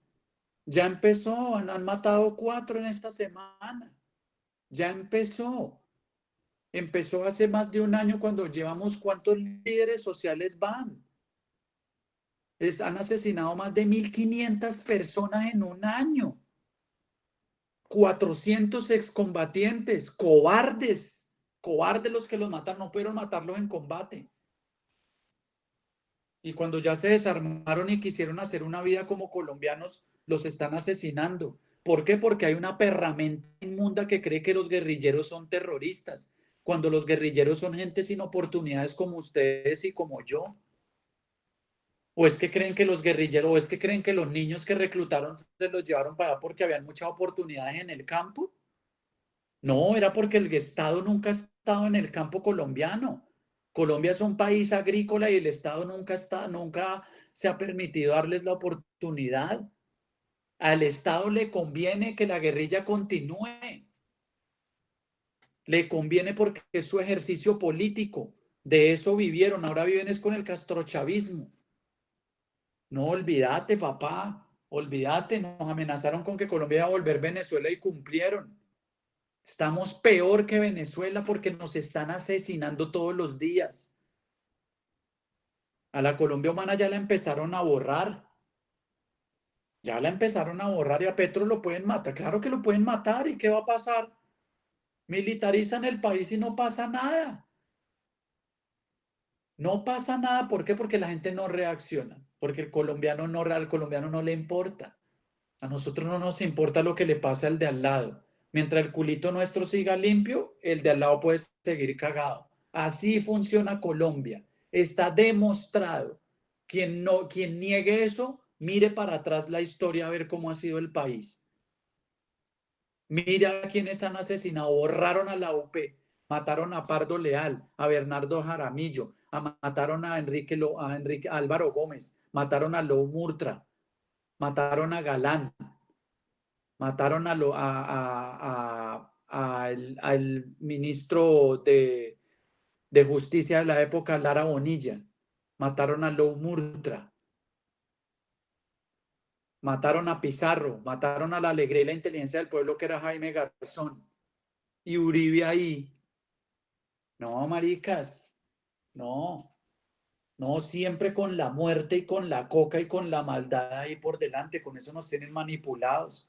Ya empezó, han matado 4 en esta semana. Ya empezó. empezó hace más de un año cuando llevamos, ¿cuántos líderes sociales van? Han asesinado más de 1.500 personas en un año. 400 excombatientes, cobardes, cobardes los que los matan, no pudieron matarlos en combate. Y cuando ya se desarmaron y quisieron hacer una vida como colombianos, los están asesinando. ¿Por qué? Porque hay una perramenta inmunda que cree que los guerrilleros son terroristas, cuando los guerrilleros son gente sin oportunidades como ustedes y como yo. ¿O es que creen que los guerrilleros, o es que creen que los niños que reclutaron se los llevaron para allá porque habían muchas oportunidades en el campo? No, era porque el Estado nunca ha estado en el campo colombiano. Colombia es un país agrícola y el Estado nunca se ha permitido darles la oportunidad. Al Estado le conviene que la guerrilla continúe. Le conviene porque es su ejercicio político. De eso vivieron. Ahora viven es con el castrochavismo. No, olvídate, papá. Olvídate. Nos amenazaron con que Colombia iba a volver Venezuela y cumplieron. Estamos peor que Venezuela porque nos están asesinando todos los días. A la Colombia humana ya la empezaron a borrar. Ya la empezaron a borrar y a Petro lo pueden matar. Claro que lo pueden matar. ¿Y qué va a pasar? Militarizan el país y no pasa nada. No pasa nada. ¿Por qué? Porque la gente no reacciona. Porque al colombiano no le importa. A nosotros no nos importa lo que le pase al de al lado. Mientras el culito nuestro siga limpio, el de al lado puede seguir cagado. Así funciona Colombia. Está demostrado. Quien niegue eso, mire para atrás la historia a ver cómo ha sido el país. Mira a quienes han asesinado, borraron a la UP, mataron a Pardo Leal, a Bernardo Jaramillo, mataron a Enrique Álvaro Gómez, mataron a Lou Murtra, mataron a Galán, mataron al ministro de Justicia de la época, Lara Bonilla, mataron a Lou Murtra, mataron a Pizarro, mataron a la Alegría y la Inteligencia del Pueblo, que era Jaime Garzón, y Uribe ahí. No, maricas, no. No, siempre con la muerte y con la coca y con la maldad ahí por delante, con eso nos tienen manipulados.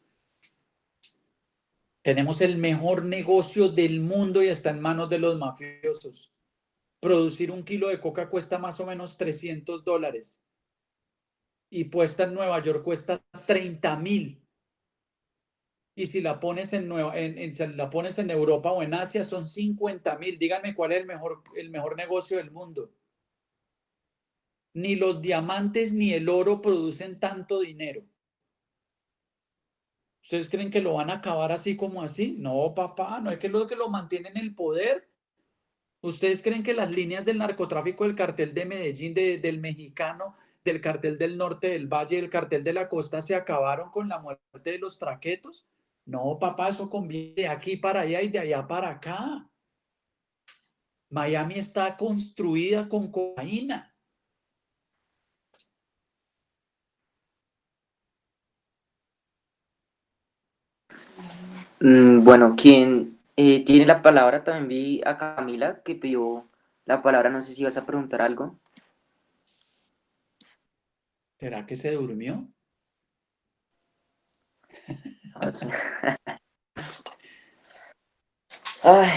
Tenemos el mejor negocio del mundo y está en manos de los mafiosos. Producir 1 kilo de coca cuesta más o menos $300 y puesta en Nueva York cuesta 30.000. Y si la pones si la pones en Europa o en Asia son 50.000. Díganme cuál es el mejor negocio del mundo. Ni los diamantes ni el oro producen tanto dinero. ¿Ustedes creen que lo van a acabar así como así? No, papá, no es que lo mantienen en el poder. ¿Ustedes creen que las líneas del narcotráfico del cartel de Medellín, del mexicano, del cartel del norte del Valle, del cartel de la costa se acabaron con la muerte de los traquetos? No, papá, eso conviene de aquí para allá y de allá para acá. Miami está construida con cocaína. Bueno, quien tiene la palabra, también vi a Camila que pidió la palabra, no sé si vas a preguntar algo. ¿Será que se durmió? Ay,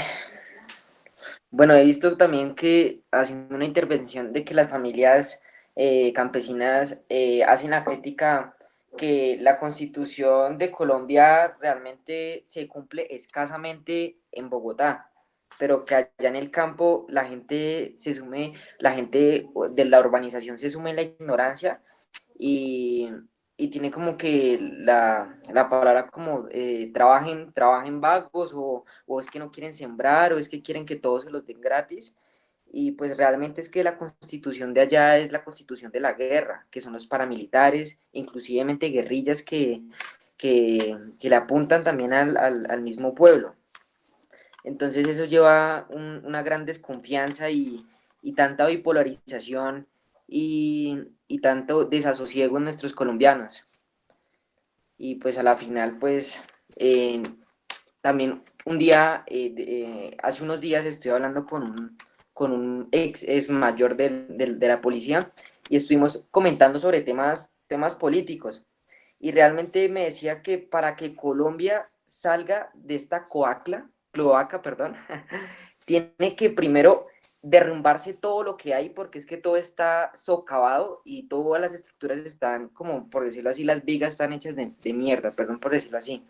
bueno, he visto también que haciendo una intervención de que las familias campesinas hacen la crítica que la Constitución de Colombia realmente se cumple escasamente en Bogotá, pero que allá en el campo la gente de la urbanización se sume en la ignorancia y tiene como que la palabra como trabajen vagos o es que no quieren sembrar o es que quieren que todos se los den gratis. Y pues realmente es que la constitución de allá es la constitución de la guerra, que son los paramilitares, inclusivemente guerrillas que le apuntan también al mismo pueblo. Entonces eso lleva una gran desconfianza y tanta bipolarización y tanto desasosiego en nuestros colombianos. Y pues a la final, pues también un día, hace unos días estoy hablando con un ex mayor de la policía y estuvimos comentando sobre temas políticos. Y realmente me decía que para que Colombia salga de esta cloaca, perdón, tiene que primero derrumbarse todo lo que hay, porque es que todo está socavado y todas las estructuras están, como por decirlo así, las vigas están hechas de mierda, perdón por decirlo así,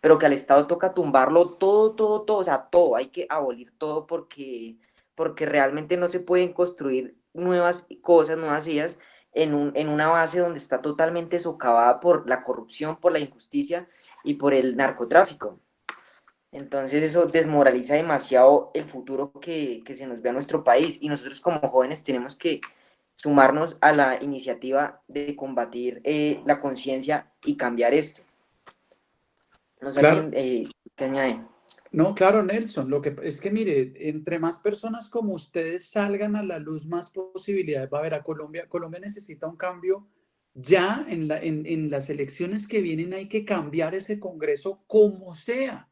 pero que al Estado toca tumbarlo todo, o sea, todo, hay que abolir todo porque realmente no se pueden construir nuevas cosas, nuevas ideas en una base donde está totalmente socavada por la corrupción, por la injusticia y por el narcotráfico. Entonces eso desmoraliza demasiado el futuro que se nos ve a nuestro país y nosotros como jóvenes tenemos que sumarnos a la iniciativa de combatir la conciencia y cambiar esto. No sé Claro, qué añade. no, claro, Nelson, lo que es que mire, entre más personas como ustedes salgan a la luz, más posibilidades va a haber a Colombia. Colombia necesita un cambio ya en las elecciones que vienen, hay que cambiar ese Congreso como sea.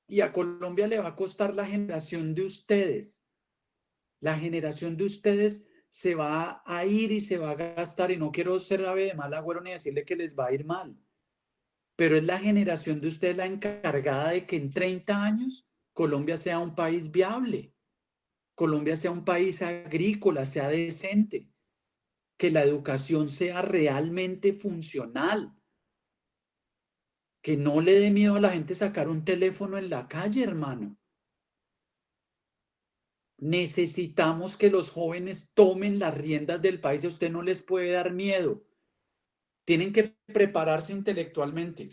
Y a Colombia le va a costar la generación de ustedes. La generación de ustedes se va a ir y se va a gastar, y no quiero ser ave de mal agüero ni decirle que les va a ir mal, pero es la generación de ustedes la encargada de que en 30 años Colombia sea un país viable, Colombia sea un país agrícola, sea decente, que la educación sea realmente funcional, que no le dé miedo a la gente sacar un teléfono en la calle, hermano. Necesitamos que los jóvenes tomen las riendas del país. A usted no les puede dar miedo. Tienen que prepararse intelectualmente,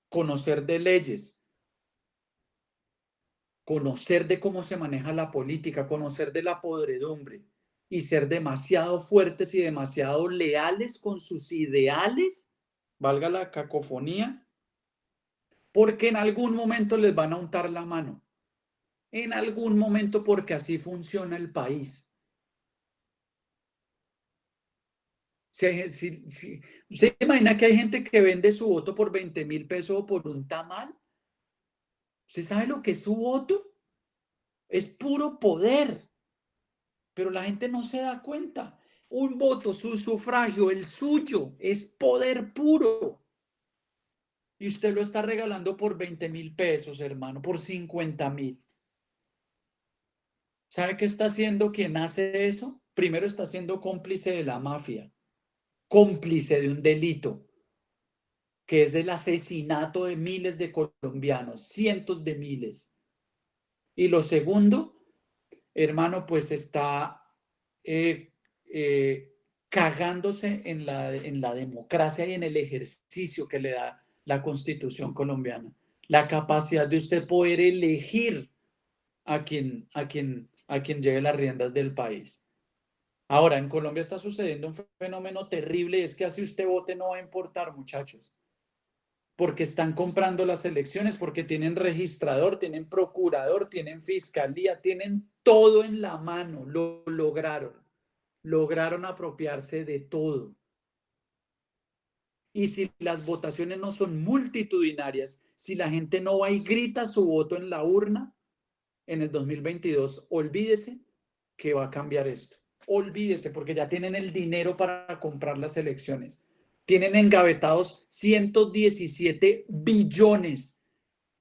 conocer de leyes, conocer de cómo se maneja la política, conocer de la podredumbre y ser demasiado fuertes y demasiado leales con sus ideales, valga la cacofonía, porque en algún momento les van a untar la mano. En algún momento, porque así funciona el país. ¿Usted imagina que hay gente que vende su voto por 20.000 pesos o por un tamal? ¿Usted sabe lo que es su voto? Es puro poder, pero la gente no se da cuenta. Un voto, su sufragio, el suyo, es poder puro. Y usted lo está regalando por 20.000 pesos, hermano, por 50.000. ¿Sabe qué está haciendo quien hace eso? Primero está siendo cómplice de la mafia, cómplice de un delito, que es el asesinato de miles de colombianos, cientos de miles. Y lo segundo, hermano, pues está cagándose en la democracia y en el ejercicio que le da la Constitución colombiana. La capacidad de usted poder elegir a quien lleve las riendas del país. Ahora, en Colombia está sucediendo un fenómeno terrible, es que así usted vote no va a importar, muchachos, porque están comprando las elecciones, porque tienen registrador, tienen procurador, tienen fiscalía, tienen todo en la mano, lo lograron apropiarse de todo. Y si las votaciones no son multitudinarias, si la gente no va y grita su voto en la urna en el 2022, olvídese que va a cambiar esto. Olvídese, porque ya tienen el dinero para comprar las elecciones. Tienen engavetados 117 billones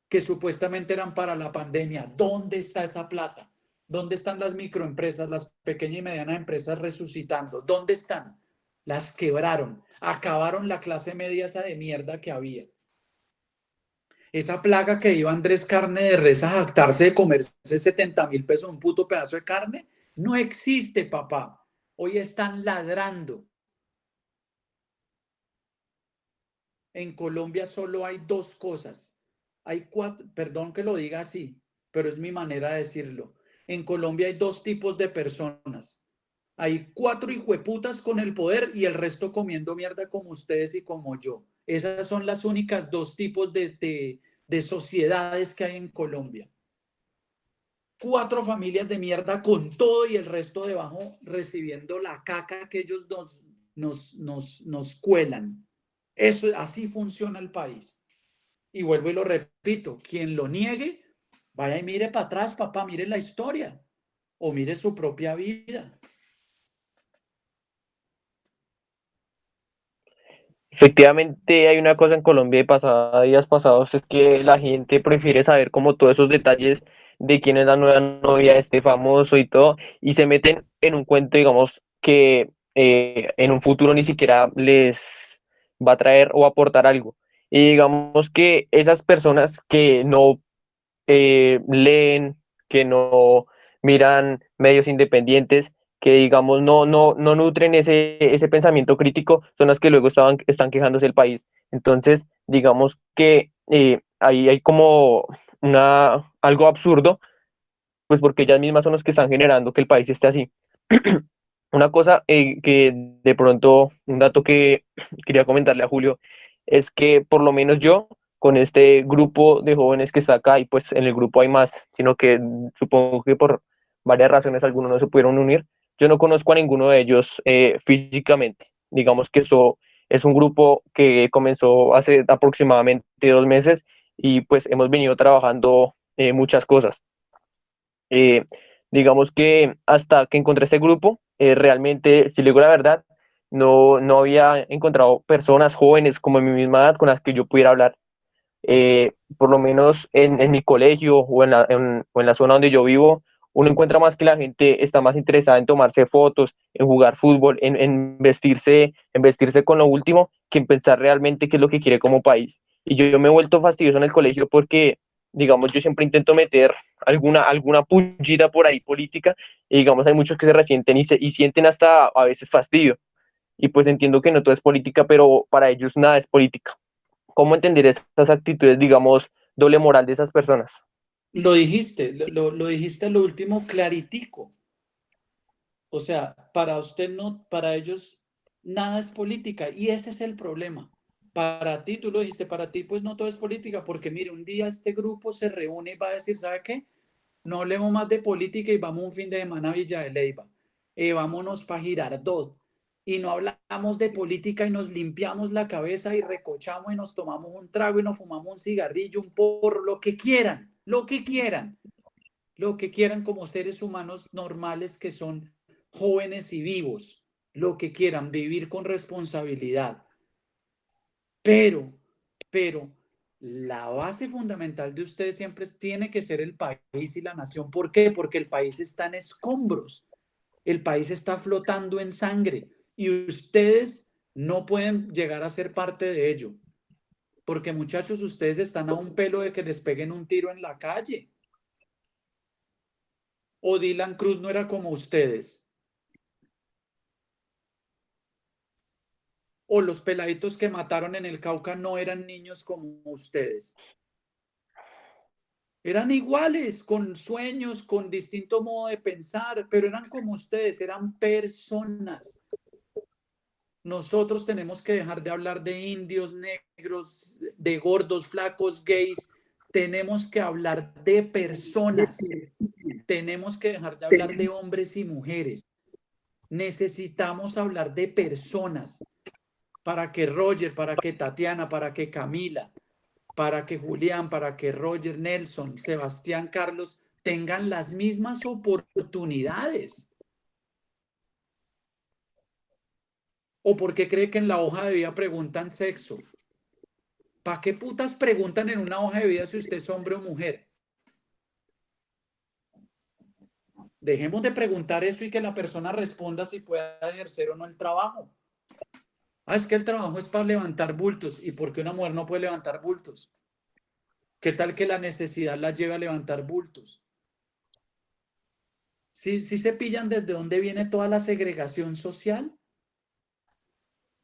que supuestamente eran para la pandemia. ¿Dónde está esa plata? ¿Dónde están las microempresas, las pequeñas y medianas empresas resucitando? ¿Dónde están? Las quebraron, acabaron la clase media esa de mierda que había. Esa plaga que iba Andrés Carne de Res a jactarse de comerse 70.000 pesos un puto pedazo de carne, no existe, papá. Hoy están ladrando. En Colombia solo hay dos cosas. Hay cuatro, perdón que lo diga así, pero es mi manera de decirlo. En Colombia hay dos tipos de personas. Hay 4 hijueputas con el poder y el resto comiendo mierda como ustedes y como yo. Esas son las únicas dos tipos de sociedades que hay en Colombia. 4 familias de mierda con todo y el resto debajo recibiendo la caca que ellos nos cuelan. Eso, así funciona el país. Y vuelvo y lo repito, repito, quien lo niegue, vaya y mire para atrás, papá, mire la historia o mire su propia vida. Efectivamente, hay una cosa en Colombia y días pasados, es que la gente prefiere saber como todos esos detalles de quién es la nueva novia de este famoso y todo, y se meten en un cuento, digamos, que en un futuro ni siquiera les va a traer o aportar algo. Y digamos que esas personas que no leen, que no miran medios independientes, que digamos no nutren ese pensamiento crítico, son las que luego están quejándose del país. Entonces, digamos que ahí hay como algo absurdo, pues porque ellas mismas son las que están generando que el país esté así. Una cosa que de pronto, un dato que quería comentarle a Julio, es que por lo menos yo, con este grupo de jóvenes que está acá, y pues en el grupo hay más, sino que supongo que por varias razones algunos no se pudieron unir, yo no conozco a ninguno de ellos físicamente. Digamos que esto es un grupo que comenzó hace aproximadamente 2 meses y pues hemos venido trabajando muchas cosas. Eh, digamos que hasta que encontré este grupo, realmente, si le digo la verdad, no había encontrado personas jóvenes como en mi misma edad con las que yo pudiera hablar. Por lo menos en mi colegio o en la zona donde yo vivo, uno encuentra más que la gente está más interesada en tomarse fotos, en jugar fútbol, en vestirse con lo último, que en pensar realmente qué es lo que quiere como país. Y yo me he vuelto fastidioso en el colegio porque, digamos, yo siempre intento meter alguna pullita por ahí política, y digamos, hay muchos que se resienten y sienten hasta a veces fastidio. Y pues entiendo que no todo es política, pero para ellos nada es política. ¿Cómo entender esas actitudes, digamos, doble moral de esas personas? Lo dijiste, lo dijiste lo último claritico. O sea, para usted no, para ellos nada es política y ese es el problema. Para ti, tú lo dijiste, para ti pues no todo es política, porque mire, un día este grupo se reúne y va a decir, ¿sabe qué? No hablemos más de política y vamos un fin de semana a Villa de Leyva. Vámonos para Girardot. Y no hablamos de política y nos limpiamos la cabeza y recochamos y nos tomamos un trago y nos fumamos un cigarrillo, un porro, lo que quieran, lo que quieran, lo que quieran como seres humanos normales que son jóvenes y vivos, lo que quieran, vivir con responsabilidad. Pero, la base fundamental de ustedes siempre tiene que ser el país y la nación. ¿Por qué? Porque el país está en escombros, el país está flotando en sangre y ustedes no pueden llegar a ser parte de ello. Porque muchachos, ustedes están a un pelo de que les peguen un tiro en la calle. O Dylan Cruz no era como ustedes. O los peladitos que mataron en el Cauca no eran niños como ustedes. Eran iguales, con sueños, con distinto modo de pensar, pero eran como ustedes, eran personas. Nosotros tenemos que dejar de hablar de indios, negros, de gordos, flacos, gays. Tenemos que hablar de personas. Tenemos que dejar de hablar de hombres y mujeres. Necesitamos hablar de personas para que Roger, para que Tatiana, para que Camila, para que Julián, para que Roger, Nelson, Sebastián, Carlos tengan las mismas oportunidades. ¿O por qué cree que en la hoja de vida preguntan sexo? ¿Para qué putas preguntan en una hoja de vida si usted es hombre o mujer? Dejemos de preguntar eso y que la persona responda si puede ejercer o no el trabajo. Es que el trabajo es para levantar bultos. ¿Y por qué una mujer no puede levantar bultos? ¿Qué tal que la necesidad la lleve a levantar bultos? ¿Sí se pillan desde dónde viene toda la segregación social?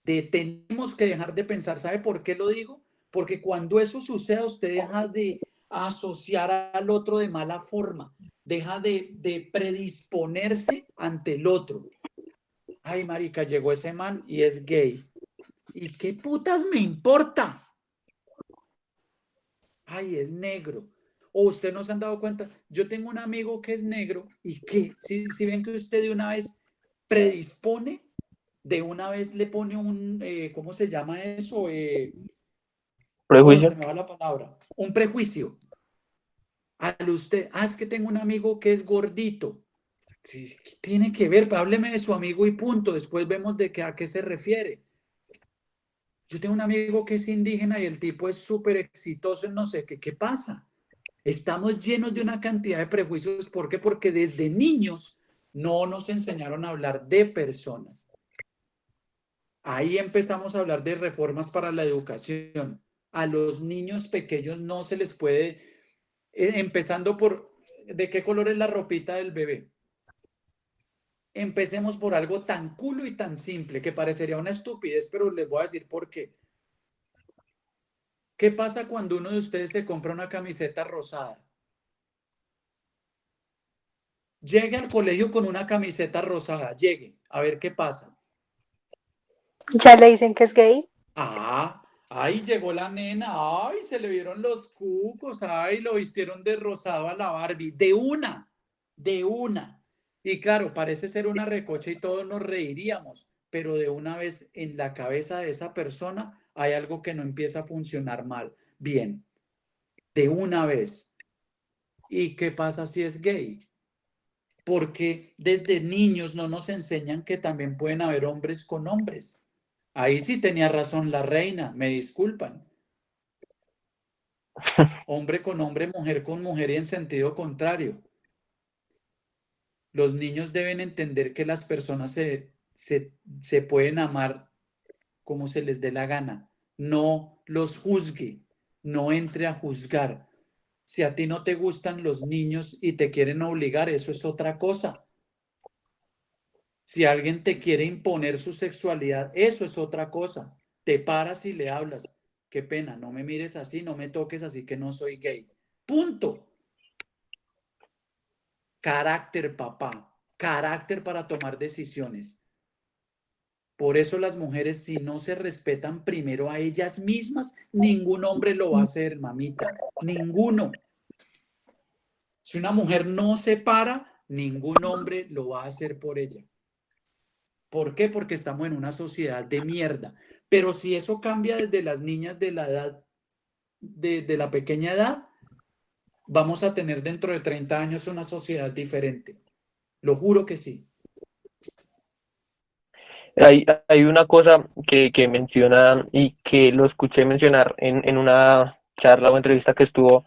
Tenemos que dejar de pensar. ¿Sabe por qué lo digo? Porque cuando eso suceda, usted deja de asociar al otro de mala forma, deja de predisponerse ante el otro. Ay, marica, llegó ese man y es gay. ¿Y qué putas me importa? Ay, es negro. O usted no se han dado cuenta. Yo tengo un amigo que es negro y que si ven que usted de una vez predispone, de una vez le pone un, ¿cómo se llama eso? Prejuicio. se me va la palabra. Un prejuicio. Al usted, es que tengo un amigo que es gordito. ¿Qué tiene que ver? Hábleme de su amigo y punto. Después vemos a qué se refiere. Yo tengo un amigo que es indígena y el tipo es súper exitoso en no sé qué. ¿Qué pasa? Estamos llenos de una cantidad de prejuicios. ¿Por qué? Porque desde niños no nos enseñaron a hablar de personas. Ahí empezamos a hablar de reformas para la educación. A los niños pequeños no se les puede, empezando por, ¿de qué color es la ropita del bebé? Empecemos por algo tan culo y tan simple que parecería una estupidez, pero les voy a decir por qué. ¿Qué pasa cuando uno de ustedes se compra una camiseta rosada? Llegue al colegio con una camiseta rosada, llegue, a ver qué pasa. Ya le dicen que es gay. Ahí llegó la nena, ay, se le vieron los cucos, ay, lo vistieron de rosado a la Barbie, de una. Y claro, parece ser una recocha y todos nos reiríamos, pero de una vez en la cabeza de esa persona hay algo que no empieza a funcionar mal. Bien, de una vez. ¿Y qué pasa si es gay? Porque desde niños no nos enseñan que también pueden haber hombres con hombres. Ahí sí tenía razón la reina, me disculpan. Hombre con hombre, mujer con mujer y en sentido contrario. Los niños deben entender que las personas se pueden amar como se les dé la gana. No los juzgue, no entre a juzgar. Si a ti no te gustan los niños y te quieren obligar, eso es otra cosa. Si alguien te quiere imponer su sexualidad, eso es otra cosa. Te paras y le hablas. Qué pena, no me mires así, no me toques así que no soy gay. Punto. Carácter, papá. Carácter para tomar decisiones. Por eso las mujeres, si no se respetan primero a ellas mismas, ningún hombre lo va a hacer, mamita. Ninguno. Si una mujer no se para, ningún hombre lo va a hacer por ella. ¿Por qué? Porque estamos en una sociedad de mierda. Pero si eso cambia desde las niñas de la edad, de la pequeña edad, vamos a tener dentro de 30 años una sociedad diferente. Lo juro que sí. Hay una cosa que menciona y que lo escuché mencionar en una charla o entrevista que estuvo,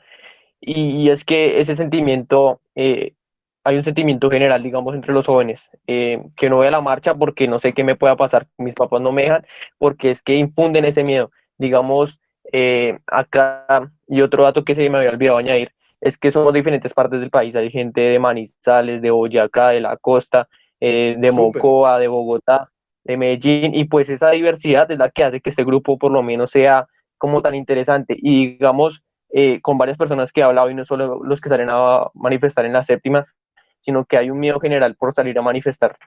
y es que ese sentimiento, hay un sentimiento general, digamos, entre los jóvenes, que no voy a la marcha porque no sé qué me pueda pasar, mis papás no me dejan, porque es que infunden ese miedo. Digamos, acá, y otro dato que se me había olvidado añadir, es que somos diferentes partes del país, hay gente de Manizales, de Boyacá, de la costa, de Súper. Mocoa, de Bogotá, de Medellín, y pues esa diversidad es la que hace que este grupo por lo menos sea como tan interesante. Y digamos, con varias personas que he hablado, y no solo los que salen a manifestar en la séptima, sino que hay un miedo general por salir a manifestar.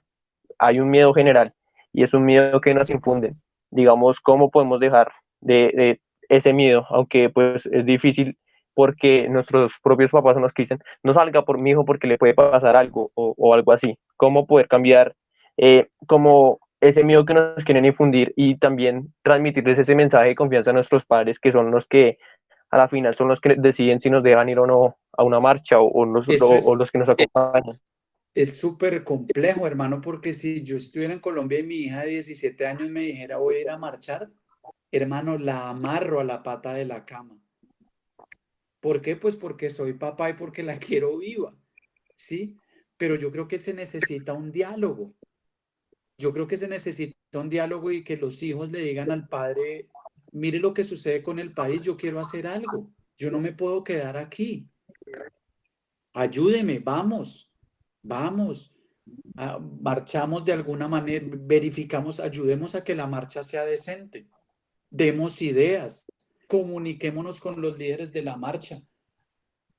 Hay un miedo general y es un miedo que nos infunden. Digamos, ¿cómo podemos dejar de ese miedo? Aunque pues es difícil porque nuestros propios papás son los que dicen, no salga por mi hijo porque le puede pasar algo o algo así. ¿Cómo poder cambiar como ese miedo que nos quieren infundir y también transmitirles ese mensaje de confianza a nuestros padres, que son los que a la final son los que deciden si nos dejan ir o no a una marcha o Eso los que nos acompañan? es súper complejo, hermano, porque si yo estuviera en Colombia y mi hija de 17 años me dijera voy a ir a marchar, hermano, la amarro a la pata de la cama. ¿Por qué? Pues porque soy papá y porque la quiero viva, ¿sí? Pero yo creo que se necesita un diálogo. Yo creo que se necesita un diálogo y que los hijos le digan al padre, mire lo que sucede con el país, yo quiero hacer algo, yo no me puedo quedar aquí. Ayúdeme, vamos, marchamos de alguna manera, verificamos, ayudemos a que la marcha sea decente, demos ideas, comuniquémonos con los líderes de la marcha.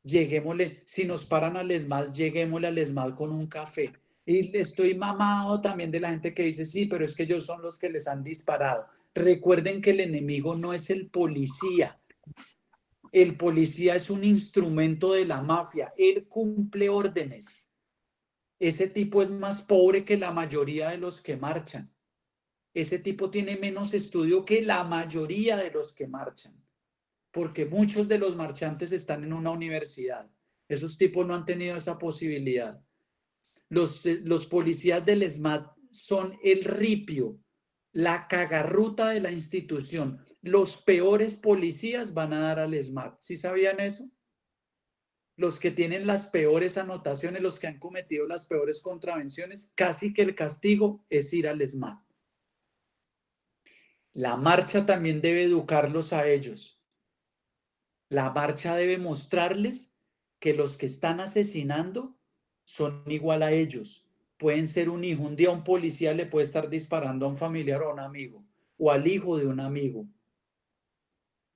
Lleguémosle, si nos paran al ESMAD, lleguémosle al ESMAD con un café. Y estoy mamado también de la gente que dice, sí, pero es que ellos son los que les han disparado. Recuerden que el enemigo no es el policía. El policía es un instrumento de la mafia. Él cumple órdenes. Ese tipo es más pobre que la mayoría de los que marchan. Ese tipo tiene menos estudio que la mayoría de los que marchan. porque muchos de los marchantes están en una universidad. Esos tipos no han tenido esa posibilidad. Los policías del SMAT son el ripio, la cagarruta de la institución. Los peores policías van a dar al SMAT. ¿Sí sabían eso? Los que tienen las peores anotaciones, los que han cometido las peores contravenciones, casi que el castigo es ir al SMAT. La marcha también debe educarlos a ellos. La marcha debe mostrarles que los que están asesinando son igual a ellos. Pueden ser un hijo. Un día un policía le puede estar disparando a un familiar o a un amigo, o al hijo de un amigo.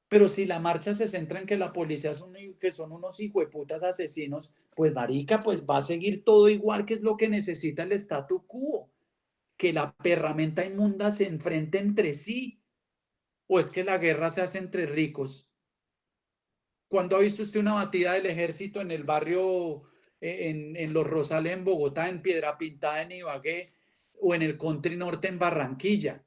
Pero si la marcha se centra en que la policía que son unos hijueputas asesinos, pues marica, pues va a seguir todo igual, que es lo que necesita el statu quo. Que la perramenta inmunda se enfrente entre sí. ¿O es que la guerra se hace entre ricos? ¿Cuándo ha visto usted una batida del ejército en el barrio, en Los Rosales, en Bogotá, en Piedra Pintada, en Ibagué, o en el Country Norte, en Barranquilla?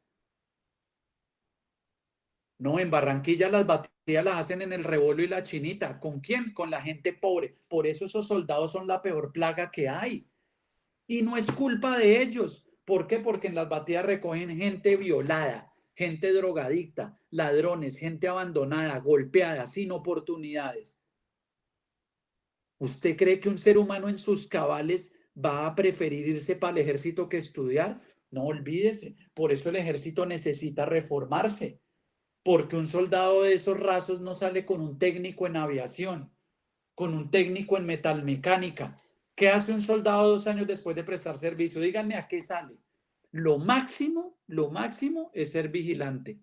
No, en Barranquilla las batidas las hacen en el Rebolo y la Chinita. ¿Con quién? Con la gente pobre. Por eso esos soldados son la peor plaga que hay. Y no es culpa de ellos. ¿Por qué? Porque en las batidas recogen gente violada, gente drogadicta, ladrones, gente abandonada, golpeada, sin oportunidades. ¿Usted cree que un ser humano en sus cabales va a preferir irse para el ejército que estudiar? No, olvídese. Por eso el ejército necesita reformarse. Porque un soldado de esos rasos no sale con un técnico en aviación, con un técnico en metalmecánica. ¿Qué hace un soldado 2 años después de prestar servicio? Díganme a qué sale. Lo máximo es ser vigilante.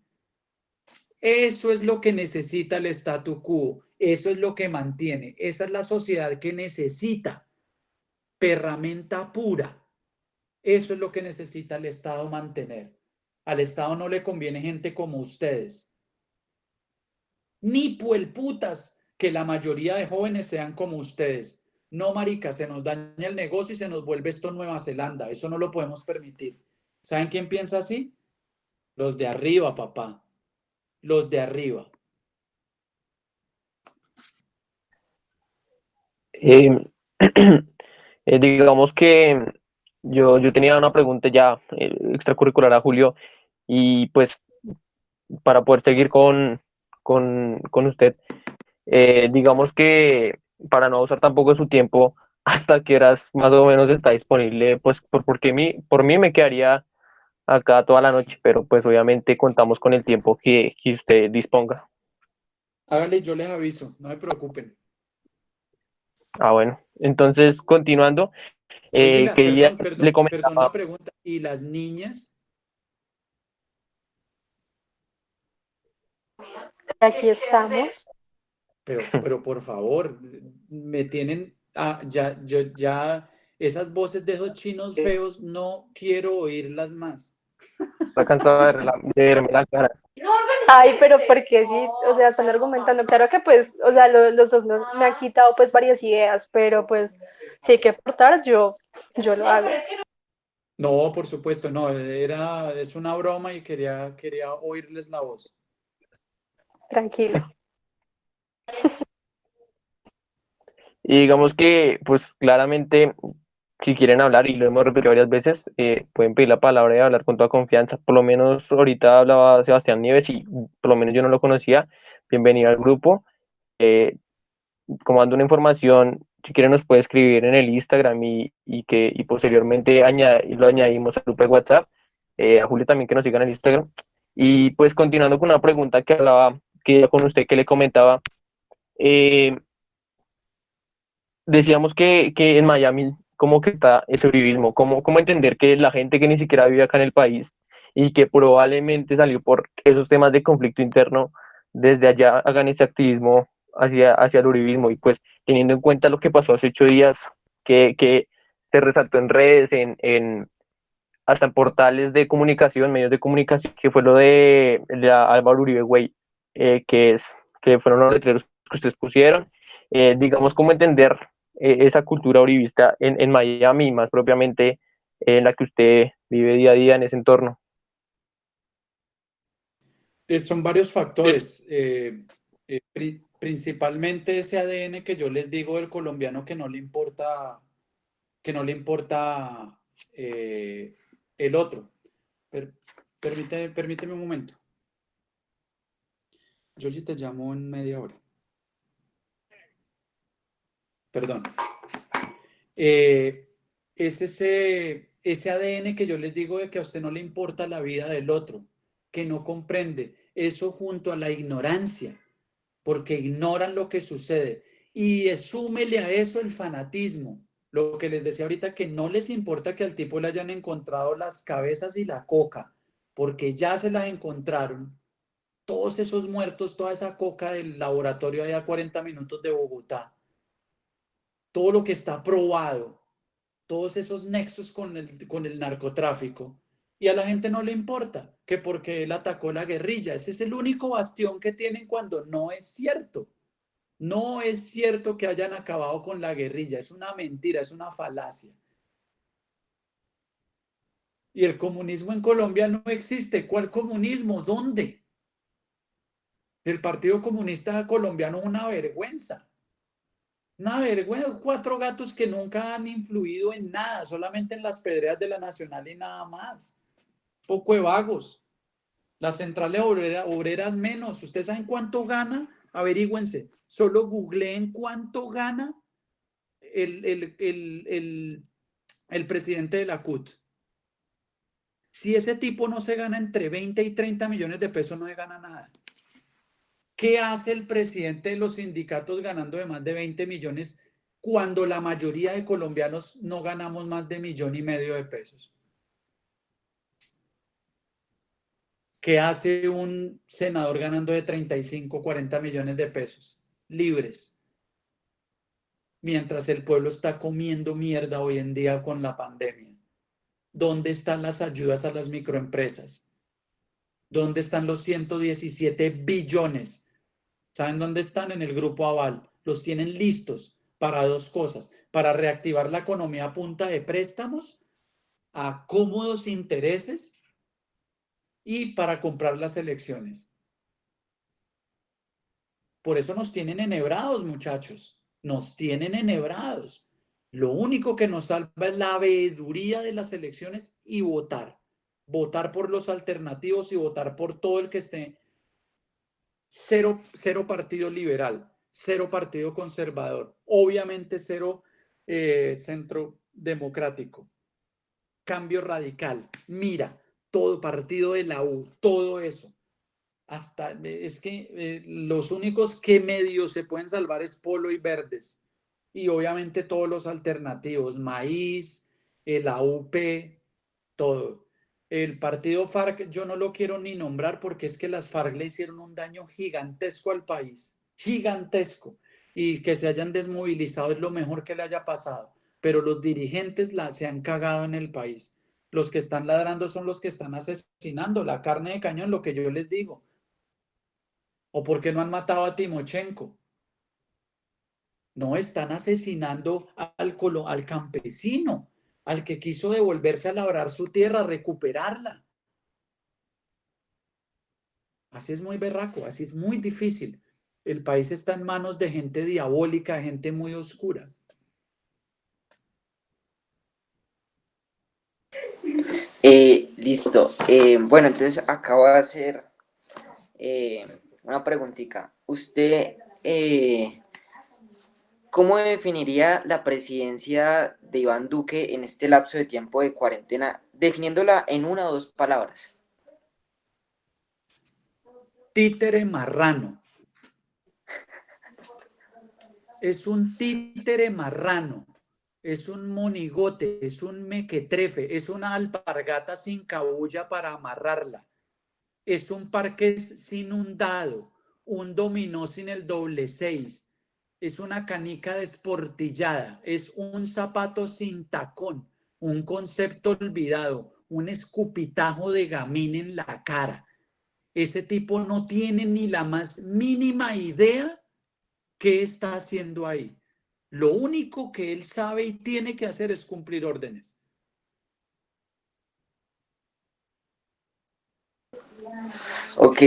Eso es lo que necesita el statu quo. Eso es lo que mantiene. Esa es la sociedad que necesita. Perramenta pura. Eso es lo que necesita el Estado mantener. Al Estado no le conviene gente como ustedes. Ni puelputas que la mayoría de jóvenes sean como ustedes. No, marica, se nos daña el negocio y se nos vuelve esto Nueva Zelanda. Eso no lo podemos permitir. ¿Saben quién piensa así? Los de arriba, papá. Los de arriba. Eh, digamos que yo tenía una pregunta ya extracurricular a Julio y pues para poder seguir con usted, digamos que para no abusar tampoco de su tiempo, hasta que horas más o menos está disponible, pues porque por mí me quedaría acá toda la noche, pero pues obviamente contamos con el tiempo que usted disponga. Hágale, yo les aviso, no me preocupen. Ah, bueno, entonces continuando, Oiga, quería, le perdón comentaba, la pregunta. ¿Y las niñas? Aquí estamos. Pero por favor, me tienen, ya, esas voces de esos chinos feos, no quiero oírlas más. está cansado de verme la cara. Ay, pero porque sí, o sea, están argumentando. Claro que pues, o sea, los dos me han quitado pues varias ideas, pero pues si hay que aportar, yo lo hago. No, por supuesto, no, es una broma y quería oírles la voz. Tranquilo. Y digamos que, pues claramente, si quieren hablar, y lo hemos repetido varias veces, pueden pedir la palabra y hablar con toda confianza. Por lo menos ahorita hablaba Sebastián Nieves y por lo menos yo no lo conocía. Bienvenido al grupo. Eh, Como dando una información, si quieren nos puede escribir en el Instagram y posteriormente lo añadimos al grupo de WhatsApp. A Julio también que nos siga en el Instagram. Y pues continuando con una pregunta que hablaba, que con usted que le comentaba, eh, decíamos que en Miami, ¿cómo que está ese uribismo? ¿Cómo entender que la gente que ni siquiera vive acá en el país y que probablemente salió por esos temas de conflicto interno, desde allá hagan ese activismo hacia el uribismo? Y pues teniendo en cuenta lo que pasó hace 8 días, que se resaltó en redes, hasta en portales de comunicación, medios de comunicación, que fue lo de la Álvaro Uribe Güey, que fueron los letreros que ustedes pusieron. Digamos, cómo entender esa cultura uribista en Miami, más propiamente en la que usted vive día a día en ese entorno. Son varios factores. Principalmente ese ADN que yo les digo del colombiano que no le importa el otro. Permíteme un momento. Yo sí te llamo en media hora. Perdón. Es ese ADN que yo les digo de que a usted no le importa la vida del otro, que no comprende. Eso junto a la ignorancia, porque ignoran lo que sucede. Y súmele a eso el fanatismo. Lo que les decía ahorita, que no les importa que al tipo le hayan encontrado las cabezas y la coca, porque ya se las encontraron. Todos esos muertos, toda esa coca del laboratorio allá a 40 minutos de Bogotá, todo lo que está probado, todos esos nexos con el narcotráfico, y a la gente no le importa, que porque él atacó la guerrilla. Ese es el único bastión que tienen cuando no es cierto. No es cierto que hayan acabado con la guerrilla, es una mentira, es una falacia. Y el comunismo en Colombia no existe. ¿Cuál comunismo? ¿Dónde? El Partido Comunista Colombiano es una vergüenza. Una vergüenza, 4 gatos que nunca han influido en nada, solamente en las pedreas de la Nacional y nada más. Poco de vagos. Las centrales obreras menos. ¿Ustedes saben cuánto gana? Averígüense. Solo googleen cuánto gana el presidente de la CUT. Si ese tipo no se gana entre 20 y 30 millones de pesos, no se gana nada. ¿Qué hace el presidente de los sindicatos ganando de más de 20 millones cuando la mayoría de colombianos no ganamos más de 1,5 millones de pesos? ¿Qué hace un senador ganando de 35, 40 millones de pesos libres? Mientras el pueblo está comiendo mierda hoy en día con la pandemia. ¿Dónde están las ayudas a las microempresas? ¿Dónde están los 117 billones? ¿Saben dónde están? En el Grupo Aval. Los tienen listos para 2 cosas: para reactivar la economía a punta de préstamos a cómodos intereses y para comprar las elecciones. Por eso nos tienen enhebrados, muchachos. Nos tienen enhebrados. Lo único que nos salva es la veeduría de las elecciones y votar. Votar por los alternativos y votar por todo el que esté. Cero partido liberal, 0 partido conservador, obviamente 0 centro democrático. Cambio radical, mira, todo partido de la U, todo eso. Hasta es que los únicos que medio se pueden salvar es Polo y Verdes. Y obviamente todos los alternativos, Maíz, la UP, todo. El partido FARC yo no lo quiero ni nombrar porque es que las FARC le hicieron un daño gigantesco al país, gigantesco. Y que se hayan desmovilizado es lo mejor que le haya pasado. Pero los dirigentes se han cagado en el país. Los que están ladrando son los que están asesinando, la carne de cañón, lo que yo les digo. ¿O por qué no han matado a Timochenko? No, están asesinando al campesino, al que quiso devolverse a labrar su tierra, a recuperarla. Así es muy berraco, así es muy difícil. El país está en manos de gente diabólica, de gente muy oscura. Listo. Bueno, entonces acabo de hacer una preguntita. ¿Usted cómo definiría la presidencia de Iván Duque en este lapso de tiempo de cuarentena, definiéndola en 1 o 2 palabras? Títere marrano. Es un títere marrano. Es un monigote, es un mequetrefe, es una alpargata sin cabulla para amarrarla. Es un parqués sin un dado, un dominó sin el doble 6. Es una canica desportillada, es un zapato sin tacón, un concepto olvidado, un escupitajo de gamín en la cara. Ese tipo no tiene ni la más mínima idea qué está haciendo ahí. Lo único que él sabe y tiene que hacer es cumplir órdenes. Ok.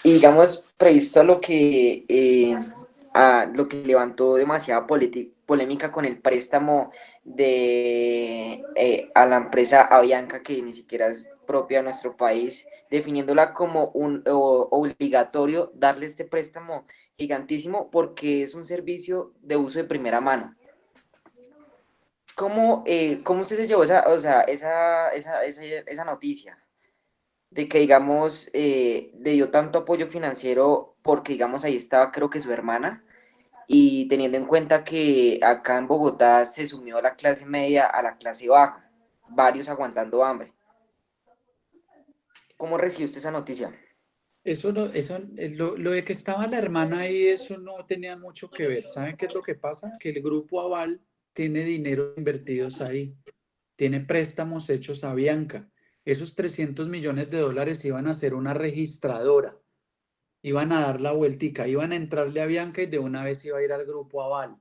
Y digamos, previsto a lo que levantó demasiada polémica con el préstamo a la empresa Avianca, que ni siquiera es propia de nuestro país, definiéndola como obligatorio darle este préstamo gigantísimo porque es un servicio de uso de primera mano. ¿Cómo usted se llevó esa noticia? De que, digamos, le dio tanto apoyo financiero porque, digamos, ahí estaba creo que su hermana, y teniendo en cuenta que acá en Bogotá se sumió la clase media a la clase baja, varios aguantando hambre. ¿Cómo recibió usted esa noticia? Lo de que estaba la hermana ahí, eso no tenía mucho que ver. ¿Saben qué es lo que pasa? Que el grupo Aval tiene dinero invertidos ahí, tiene préstamos hechos a Bianca. Esos 300 millones de dólares iban a ser una registradora, iban a dar la vueltica, iban a entrarle a Bianca y de una vez iba a ir al grupo Aval.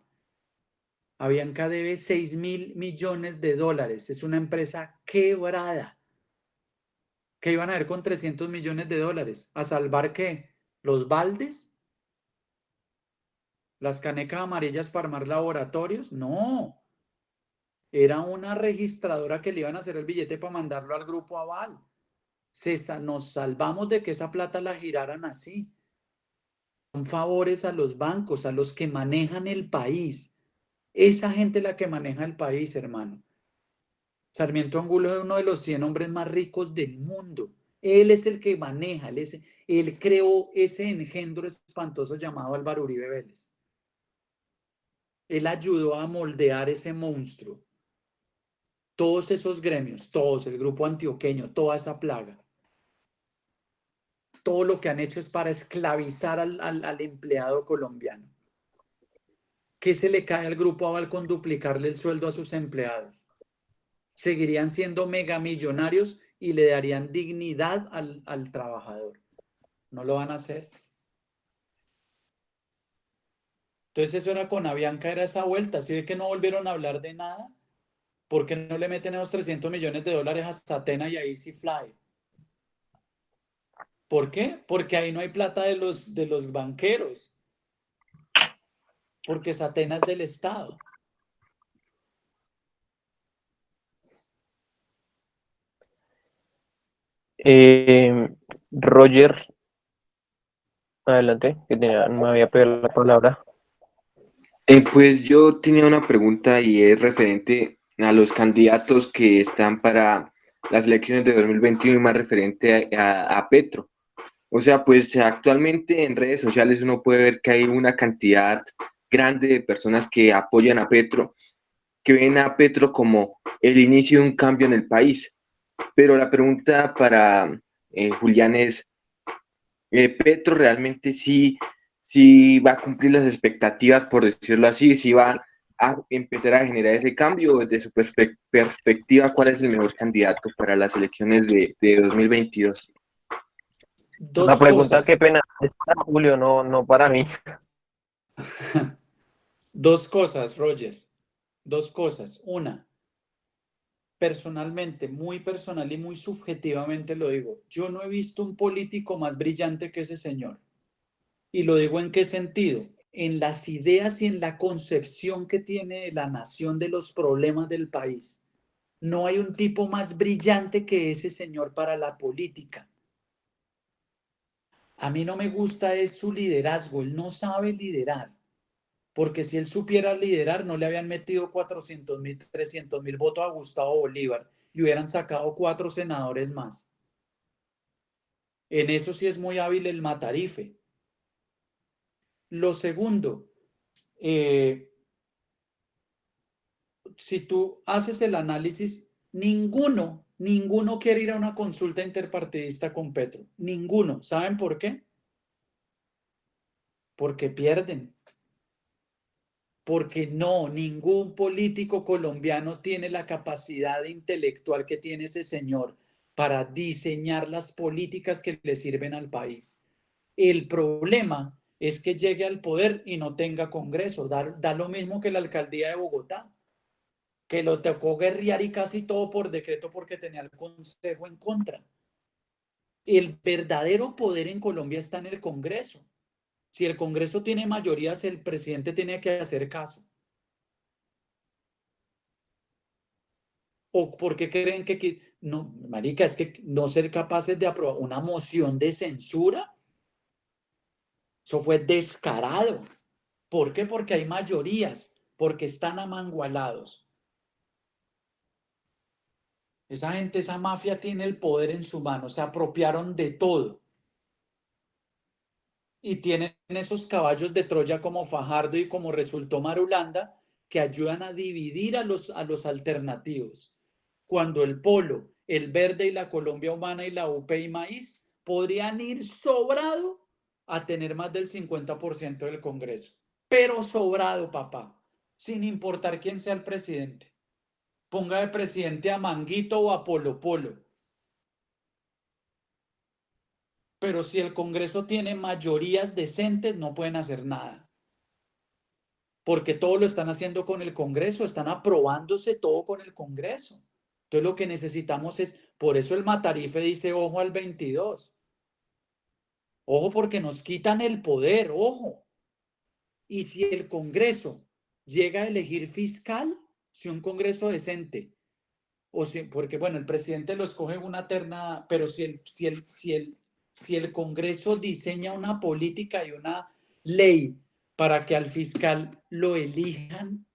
Avianca debe 6.000 millones de dólares, es una empresa quebrada. ¿Qué iban a ver con 300 millones de dólares? ¿A salvar qué? ¿Los baldes? ¿Las canecas amarillas para armar laboratorios? No. Era una registradora que le iban a hacer el billete para mandarlo al grupo Aval. Nos salvamos de que esa plata la giraran así. Son favores a los bancos, a los que manejan el país. Esa gente es la que maneja el país, hermano. Sarmiento Angulo es uno de los 100 hombres más ricos del mundo. Él es el que maneja, él creó ese engendro espantoso llamado Álvaro Uribe Vélez. Él ayudó a moldear ese monstruo. Todos esos gremios, todos, el grupo antioqueño, toda esa plaga. Todo lo que han hecho es para esclavizar al empleado colombiano. ¿Qué se le cae al grupo Aval con duplicarle el sueldo a sus empleados? Seguirían siendo megamillonarios y le darían dignidad al trabajador. No lo van a hacer. Entonces eso era con Avianca, era esa vuelta. ¿Sí ve que no volvieron a hablar de nada? ¿Por qué no le meten esos 300 millones de dólares a Satena y a EasyFly? ¿Por qué? Porque ahí no hay plata de los banqueros. Porque Satena es del Estado. Roger, adelante, no me había pedido la palabra. Pues yo tenía una pregunta y es referente a los candidatos que están para las elecciones de 2021 y más referente a Petro. O sea, pues actualmente en redes sociales uno puede ver que hay una cantidad grande de personas que apoyan a Petro, que ven a Petro como el inicio de un cambio en el país. Pero la pregunta para Julián es, ¿Petro realmente sí va a cumplir las expectativas, por decirlo así? ¿Sí va a empezar a generar ese cambio? Desde su perspectiva, ¿cuál es el mejor candidato para las elecciones de 2022? La Dos pregunta, qué cosas. pena, es para Julio, no para mí. Dos cosas, Roger. Dos cosas. Una, personalmente, muy personal y muy subjetivamente lo digo. Yo no he visto un político más brillante que ese señor. Y lo digo en qué sentido. En las ideas y en la concepción que tiene de la nación, de los problemas del país. No hay un tipo más brillante que ese señor para la política. A mí no me gusta es su liderazgo. Él no sabe liderar. Porque si él supiera liderar, no le habían metido 400.000, 300.000 votos a Gustavo Bolívar y hubieran sacado 4 senadores más. En eso sí es muy hábil el Matarife. Lo segundo, si tú haces el análisis, ninguno quiere ir a una consulta interpartidista con Petro. Ninguno. ¿Saben por qué? Porque pierden. Porque no, ningún político colombiano tiene la capacidad intelectual que tiene ese señor para diseñar las políticas que le sirven al país. El problema es que llegue al poder y no tenga Congreso. Da lo mismo que la alcaldía de Bogotá, que lo tocó guerrear y casi todo por decreto porque tenía el Consejo en contra. El verdadero poder en Colombia está en el Congreso. Si el Congreso tiene mayorías, el presidente tiene que hacer caso. ¿O por qué creen que no, marica, es que no ser capaces de aprobar una moción de censura? Eso fue descarado. ¿Por qué? Porque hay mayorías, porque están amangualados. Esa gente, esa mafia tiene el poder en su mano, se apropiaron de todo. Y tienen esos caballos de Troya como Fajardo y como resultó Marulanda, que ayudan a dividir a los alternativos. Cuando el Polo, el Verde y la Colombia Humana y la UP y Maíz podrían ir sobrado a tener más del 50% del Congreso. Pero sobrado, papá, sin importar quién sea el presidente. Ponga de presidente a Manguito o a Polo Polo. Pero si el Congreso tiene mayorías decentes, no pueden hacer nada. Porque todo lo están haciendo con el Congreso, están aprobándose todo con el Congreso. Entonces lo que necesitamos es, por eso el Matarife dice ojo al 22. Ojo porque nos quitan el poder, ojo. Y si el Congreso llega a elegir fiscal, si un Congreso decente, o si, porque bueno, el presidente lo escoge una terna, pero si el Congreso diseña una política y una ley para que al fiscal lo elijan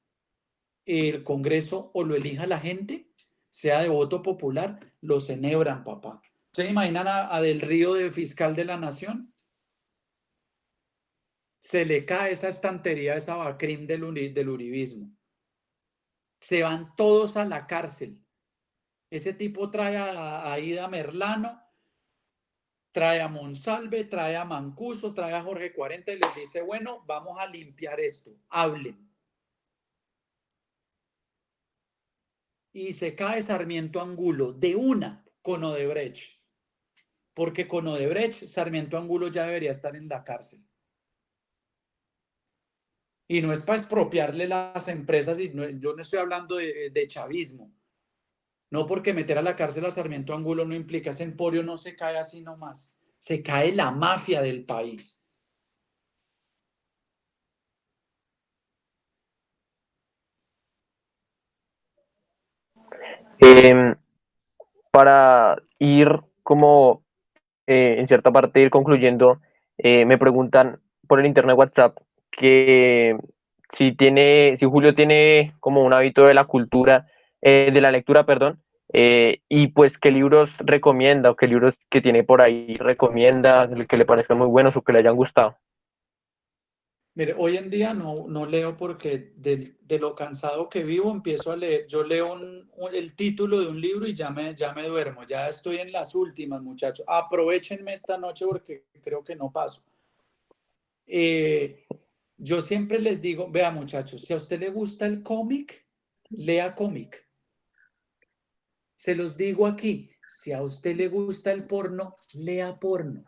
el Congreso o lo elija la gente, sea de voto popular, los enhebran, papá. ¿Ustedes imaginan a Del Río de fiscal de la Nación? Se le cae esa estantería, esa bacrim del uribismo. Se van todos a la cárcel. Ese tipo trae a Ida Merlano, trae a Monsalve, trae a Mancuso, trae a Jorge 40 y les dice, bueno, vamos a limpiar esto, hablen. Y se cae Sarmiento Angulo de una con Odebrecht. Porque con Odebrecht, Sarmiento Angulo ya debería estar en la cárcel. Y no es para expropiarle las empresas, y no, yo no estoy hablando de chavismo. No porque meter a la cárcel a Sarmiento Angulo no implica, ese emporio no se cae así nomás. Se cae la mafia del país. Para ir como en cierta parte ir concluyendo, me preguntan por el internet WhatsApp que si Julio tiene como un hábito de la cultura, de la lectura, perdón, y pues qué libros recomienda o qué libros que tiene por ahí recomienda, que le parezcan muy buenos o que le hayan gustado. Mire, hoy en día no leo porque de lo cansado que vivo empiezo a leer. Yo leo el título de un libro y ya me duermo. Ya estoy en las últimas, muchachos. Aprovechenme esta noche porque creo que no paso. Yo siempre les digo, vea muchachos, si a usted le gusta el cómic, lea cómic. Se los digo aquí, si a usted le gusta el porno, lea porno.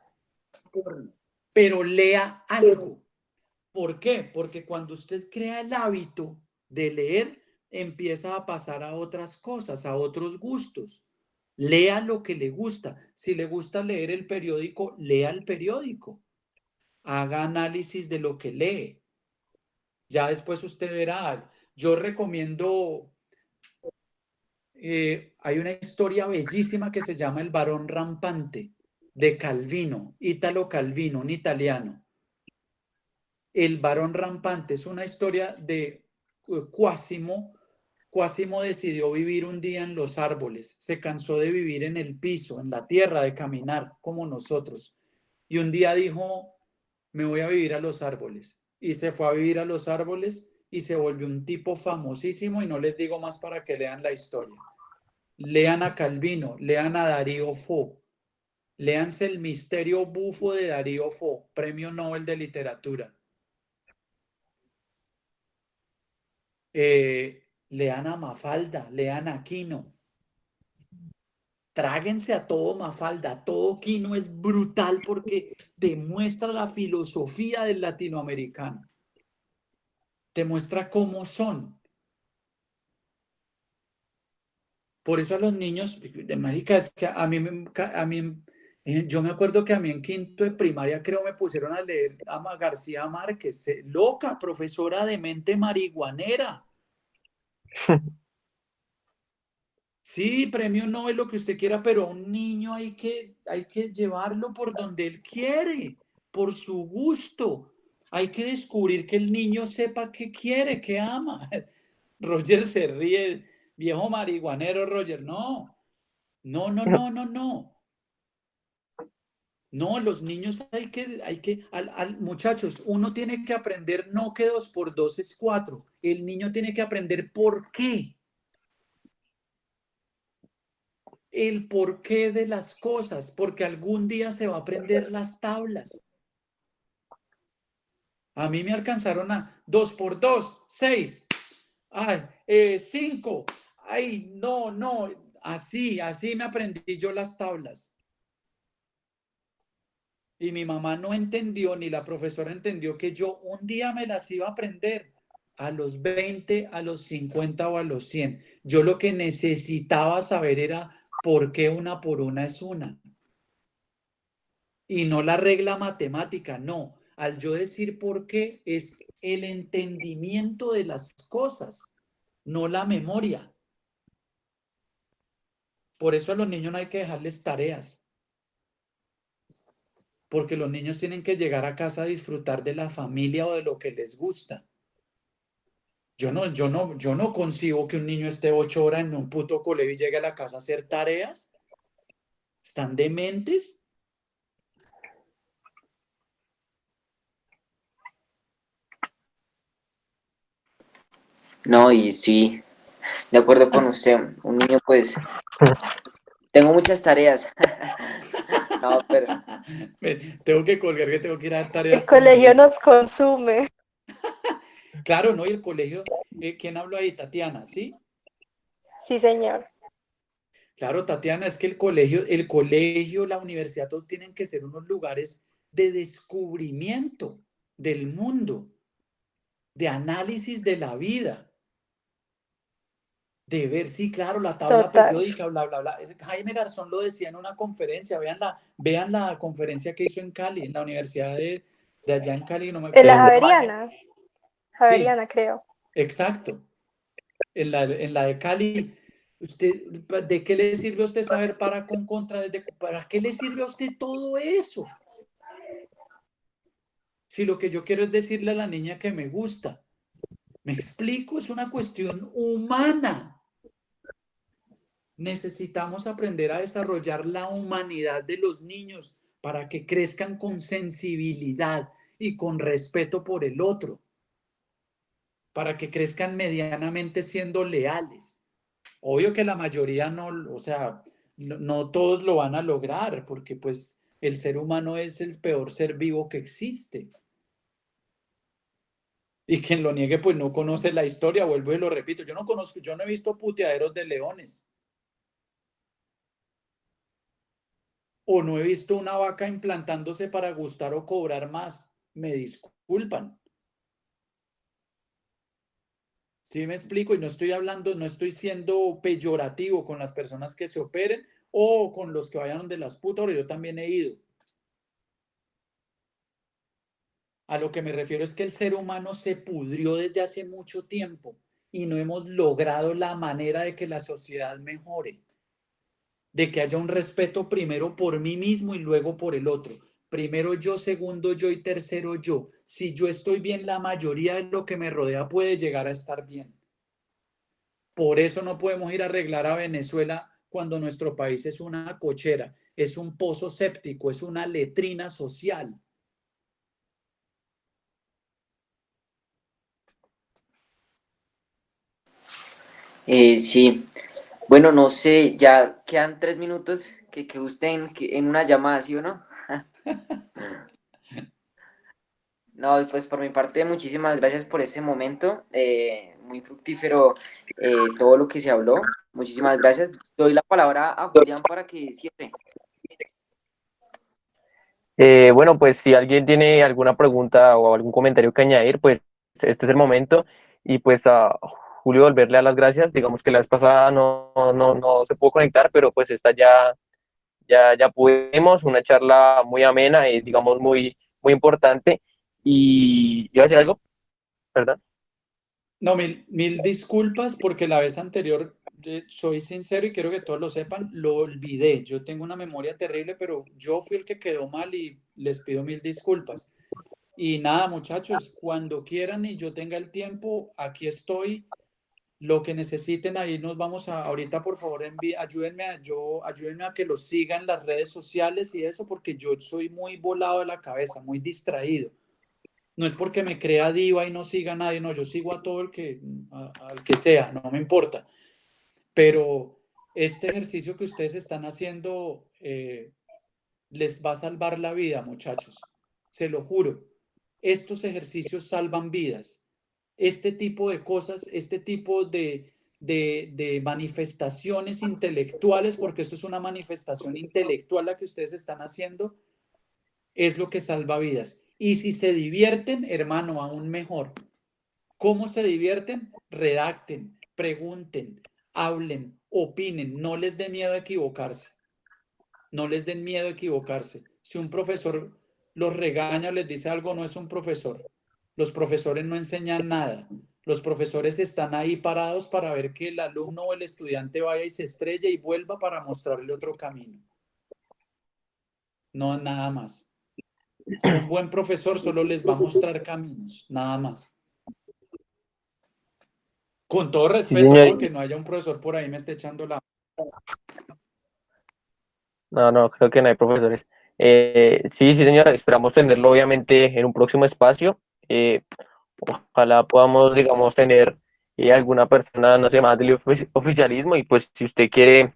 Pero lea algo. ¿Por qué? Porque cuando usted crea el hábito de leer, empieza a pasar a otras cosas, a otros gustos. Lea lo que le gusta. Si le gusta leer el periódico, lea el periódico. Haga análisis de lo que lee. Ya después usted verá. Yo recomiendo, hay una historia bellísima que se llama El Barón Rampante, de Calvino, Italo Calvino, un italiano. El Barón Rampante es una historia de Quasimo. Quasimo decidió vivir un día en los árboles, se cansó de vivir en el piso, en la tierra, de caminar como nosotros. Y un día dijo, me voy a vivir a los árboles. Y se fue a vivir a los árboles y se volvió un tipo famosísimo y no les digo más para que lean la historia. Lean a Calvino, lean a Darío Fo, léanse El misterio bufo de Darío Fo, Premio Nobel de Literatura. Lean a Mafalda, lean a Quino. Tráguense a todo Mafalda, todo Quino es brutal porque demuestra la filosofía del latinoamericano. Te muestra cómo son. Por eso a los niños, de marica, es que a mí Yo me acuerdo que a mí en quinto de primaria creo me pusieron a leer a García Márquez. Loca, profesora de mente marihuanera. Sí, premio Nobel, lo que usted quiera, pero a un niño hay que llevarlo por donde él quiere, por su gusto. Hay que descubrir que el niño sepa qué quiere, qué ama. Roger se ríe, viejo marihuanero Roger. No, no, no, no, no, no. No, los niños muchachos, uno tiene que aprender no que 2 por 2 es 4. El niño tiene que aprender por qué. El porqué de las cosas, porque algún día se va a aprender las tablas. A mí me alcanzaron a 2 por 2, 6. Ay, 5. Ay, no, no. Así me aprendí yo las tablas. Y mi mamá no entendió, ni la profesora entendió que yo un día me las iba a aprender a los 20, a los 50 o a los 100. Yo lo que necesitaba saber era por qué una por una es una. Y no la regla matemática, no. Al yo decir por qué es el entendimiento de las cosas, no la memoria. Por eso a los niños no hay que dejarles tareas, porque los niños tienen que llegar a casa a disfrutar de la familia o de lo que les gusta. Yo no concibo que un niño esté 8 horas en un puto colegio y llegue a la casa a hacer tareas. ¿Están dementes? No, y sí, de acuerdo con usted, un niño pues, tengo muchas tareas. No, pero Tengo que colgar, que tengo que ir a dar El tareas con mi colegio hijo. nos consume. Claro, ¿no? Y el colegio, ¿quién habló ahí? Tatiana, ¿sí? Sí, señor. Claro, Tatiana, es que el colegio, la universidad, todos tienen que ser unos lugares de descubrimiento del mundo, de análisis de la vida, de ver, sí, claro, la tabla Total. periódica, bla, bla, bla. Jaime Garzón lo decía en una conferencia, vean la conferencia que hizo en Cali, en la universidad de allá en Cali, no me En la acuerdo. Javeriana. Sí, Javeriana, creo. exacto. En la de Cali, usted, ¿de qué le sirve a usted saber para con contra? ¿Para qué le sirve a usted todo eso? Si lo que yo quiero es decirle a la niña que me gusta. Me explico, es una cuestión humana. Necesitamos aprender a desarrollar la humanidad de los niños para que crezcan con sensibilidad y con respeto por el otro, para que crezcan medianamente siendo leales. Obvio que la mayoría no, o sea, no todos lo van a lograr, porque pues el ser humano es el peor ser vivo que existe. Y quien lo niegue, pues no conoce la historia, vuelvo y lo repito, yo no he visto puteaderos de leones. O no he visto una vaca implantándose para gustar o cobrar más. Me disculpan. ¿Sí me explico? Y no estoy hablando, no estoy siendo peyorativo con las personas que se operen o con los que vayan de las putas, pero yo también he ido. A lo que me refiero es que el ser humano se pudrió desde hace mucho tiempo y no hemos logrado la manera de que la sociedad mejore, de que haya un respeto primero por mí mismo y luego por el otro. Primero yo, segundo yo y tercero yo. Si yo estoy bien, la mayoría de lo que me rodea puede llegar a estar bien. Por eso no podemos ir a arreglar a Venezuela cuando nuestro país es una cochera, es un pozo séptico, es una letrina social. sí. Bueno, no sé, ya quedan 3 minutos que usted en una llamada, ¿sí o no? No, y pues por mi parte, muchísimas gracias por ese momento. Muy fructífero todo lo que se habló. Muchísimas gracias. Doy la palabra a Julián para que cierre. Bueno, pues si alguien tiene alguna pregunta o algún comentario que añadir, pues este es el momento. Y pues a Julio volverle a las gracias. Digamos que la vez pasada no se pudo conectar, pero pues esta ya pudimos, una charla muy amena, digamos muy, muy importante. Y iba a decir algo, ¿verdad? No, mil disculpas porque la vez anterior, soy sincero y quiero que todos lo sepan, lo olvidé. Yo tengo una memoria terrible, pero yo fui el que quedó mal y les pido mil disculpas. Y nada, muchachos, cuando quieran y yo tenga el tiempo, aquí estoy. Lo que necesiten ahí nos vamos a, ahorita por favor ayúdenme a que los sigan en las redes sociales y eso, porque yo soy muy volado de la cabeza, muy distraído. No es porque me crea diva y no siga a nadie, no, yo sigo a todo al que sea, no me importa. Pero este ejercicio que ustedes están haciendo les va a salvar la vida, muchachos. Se lo juro. Estos ejercicios salvan vidas. Este tipo de cosas, este tipo de manifestaciones intelectuales, porque esto es una manifestación intelectual la que ustedes están haciendo, es lo que salva vidas. Y si se divierten, hermano, aún mejor. ¿Cómo se divierten? Redacten, pregunten, hablen, opinen, no les dé miedo a equivocarse. No les den miedo a equivocarse. Si un profesor los regaña o les dice algo, no es un profesor. Los profesores no enseñan nada. Los profesores están ahí parados para ver que el alumno o el estudiante vaya y se estrelle y vuelva para mostrarle otro camino. No, nada más. Un buen profesor solo les va a mostrar caminos, nada más. Con todo Sí, respeto, señor. ¿no? Que no haya un profesor por ahí me esté echando la... No, creo que no hay profesores. Sí, señora, esperamos tenerlo obviamente en un próximo espacio. Ojalá podamos, digamos, tener alguna persona, no sé, más del oficialismo y pues si usted quiere,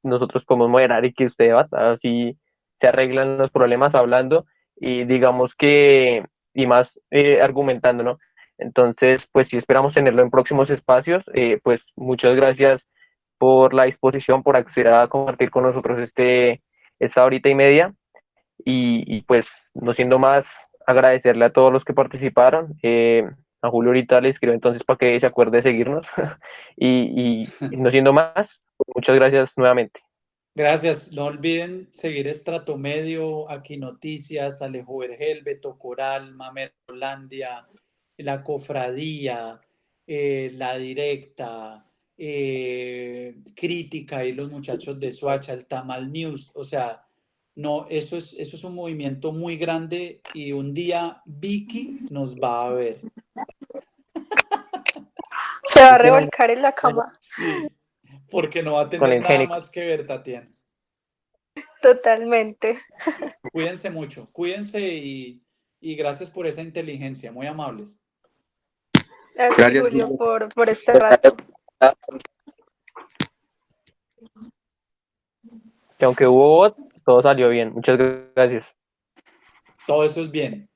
nosotros podemos moderar y que usted debata, así se arreglan los problemas hablando y digamos que, y más argumentando, ¿no? Entonces, pues sí esperamos tenerlo en próximos espacios. Pues muchas gracias por la disposición, por acceder a compartir con nosotros esta horita y media. Y pues, no siendo más, agradecerle a todos los que participaron. A Julio ahorita le escribo entonces para que se acuerde de seguirnos. y no siendo más, muchas gracias nuevamente. Gracias. No olviden seguir Estrato Medio, Aquí Noticias, Alejo Vergel, Beto Coral, Mamer Holandia, La Cofradía, La Directa, Crítica y los muchachos de Soacha, el Tamal News. O sea, no, eso es un movimiento muy grande y un día Vicky nos va a ver. Se va a revolcar en la cama. Sí, porque no va a Con tener el nada génico. más que ver, Tatiana. Totalmente. Cuídense mucho, cuídense y gracias por esa inteligencia, muy amables. A ti, Gracias, Julio, Julio. por este rato. Que aunque hubo bot, todo salió bien. Muchas gracias. Todo eso es bien.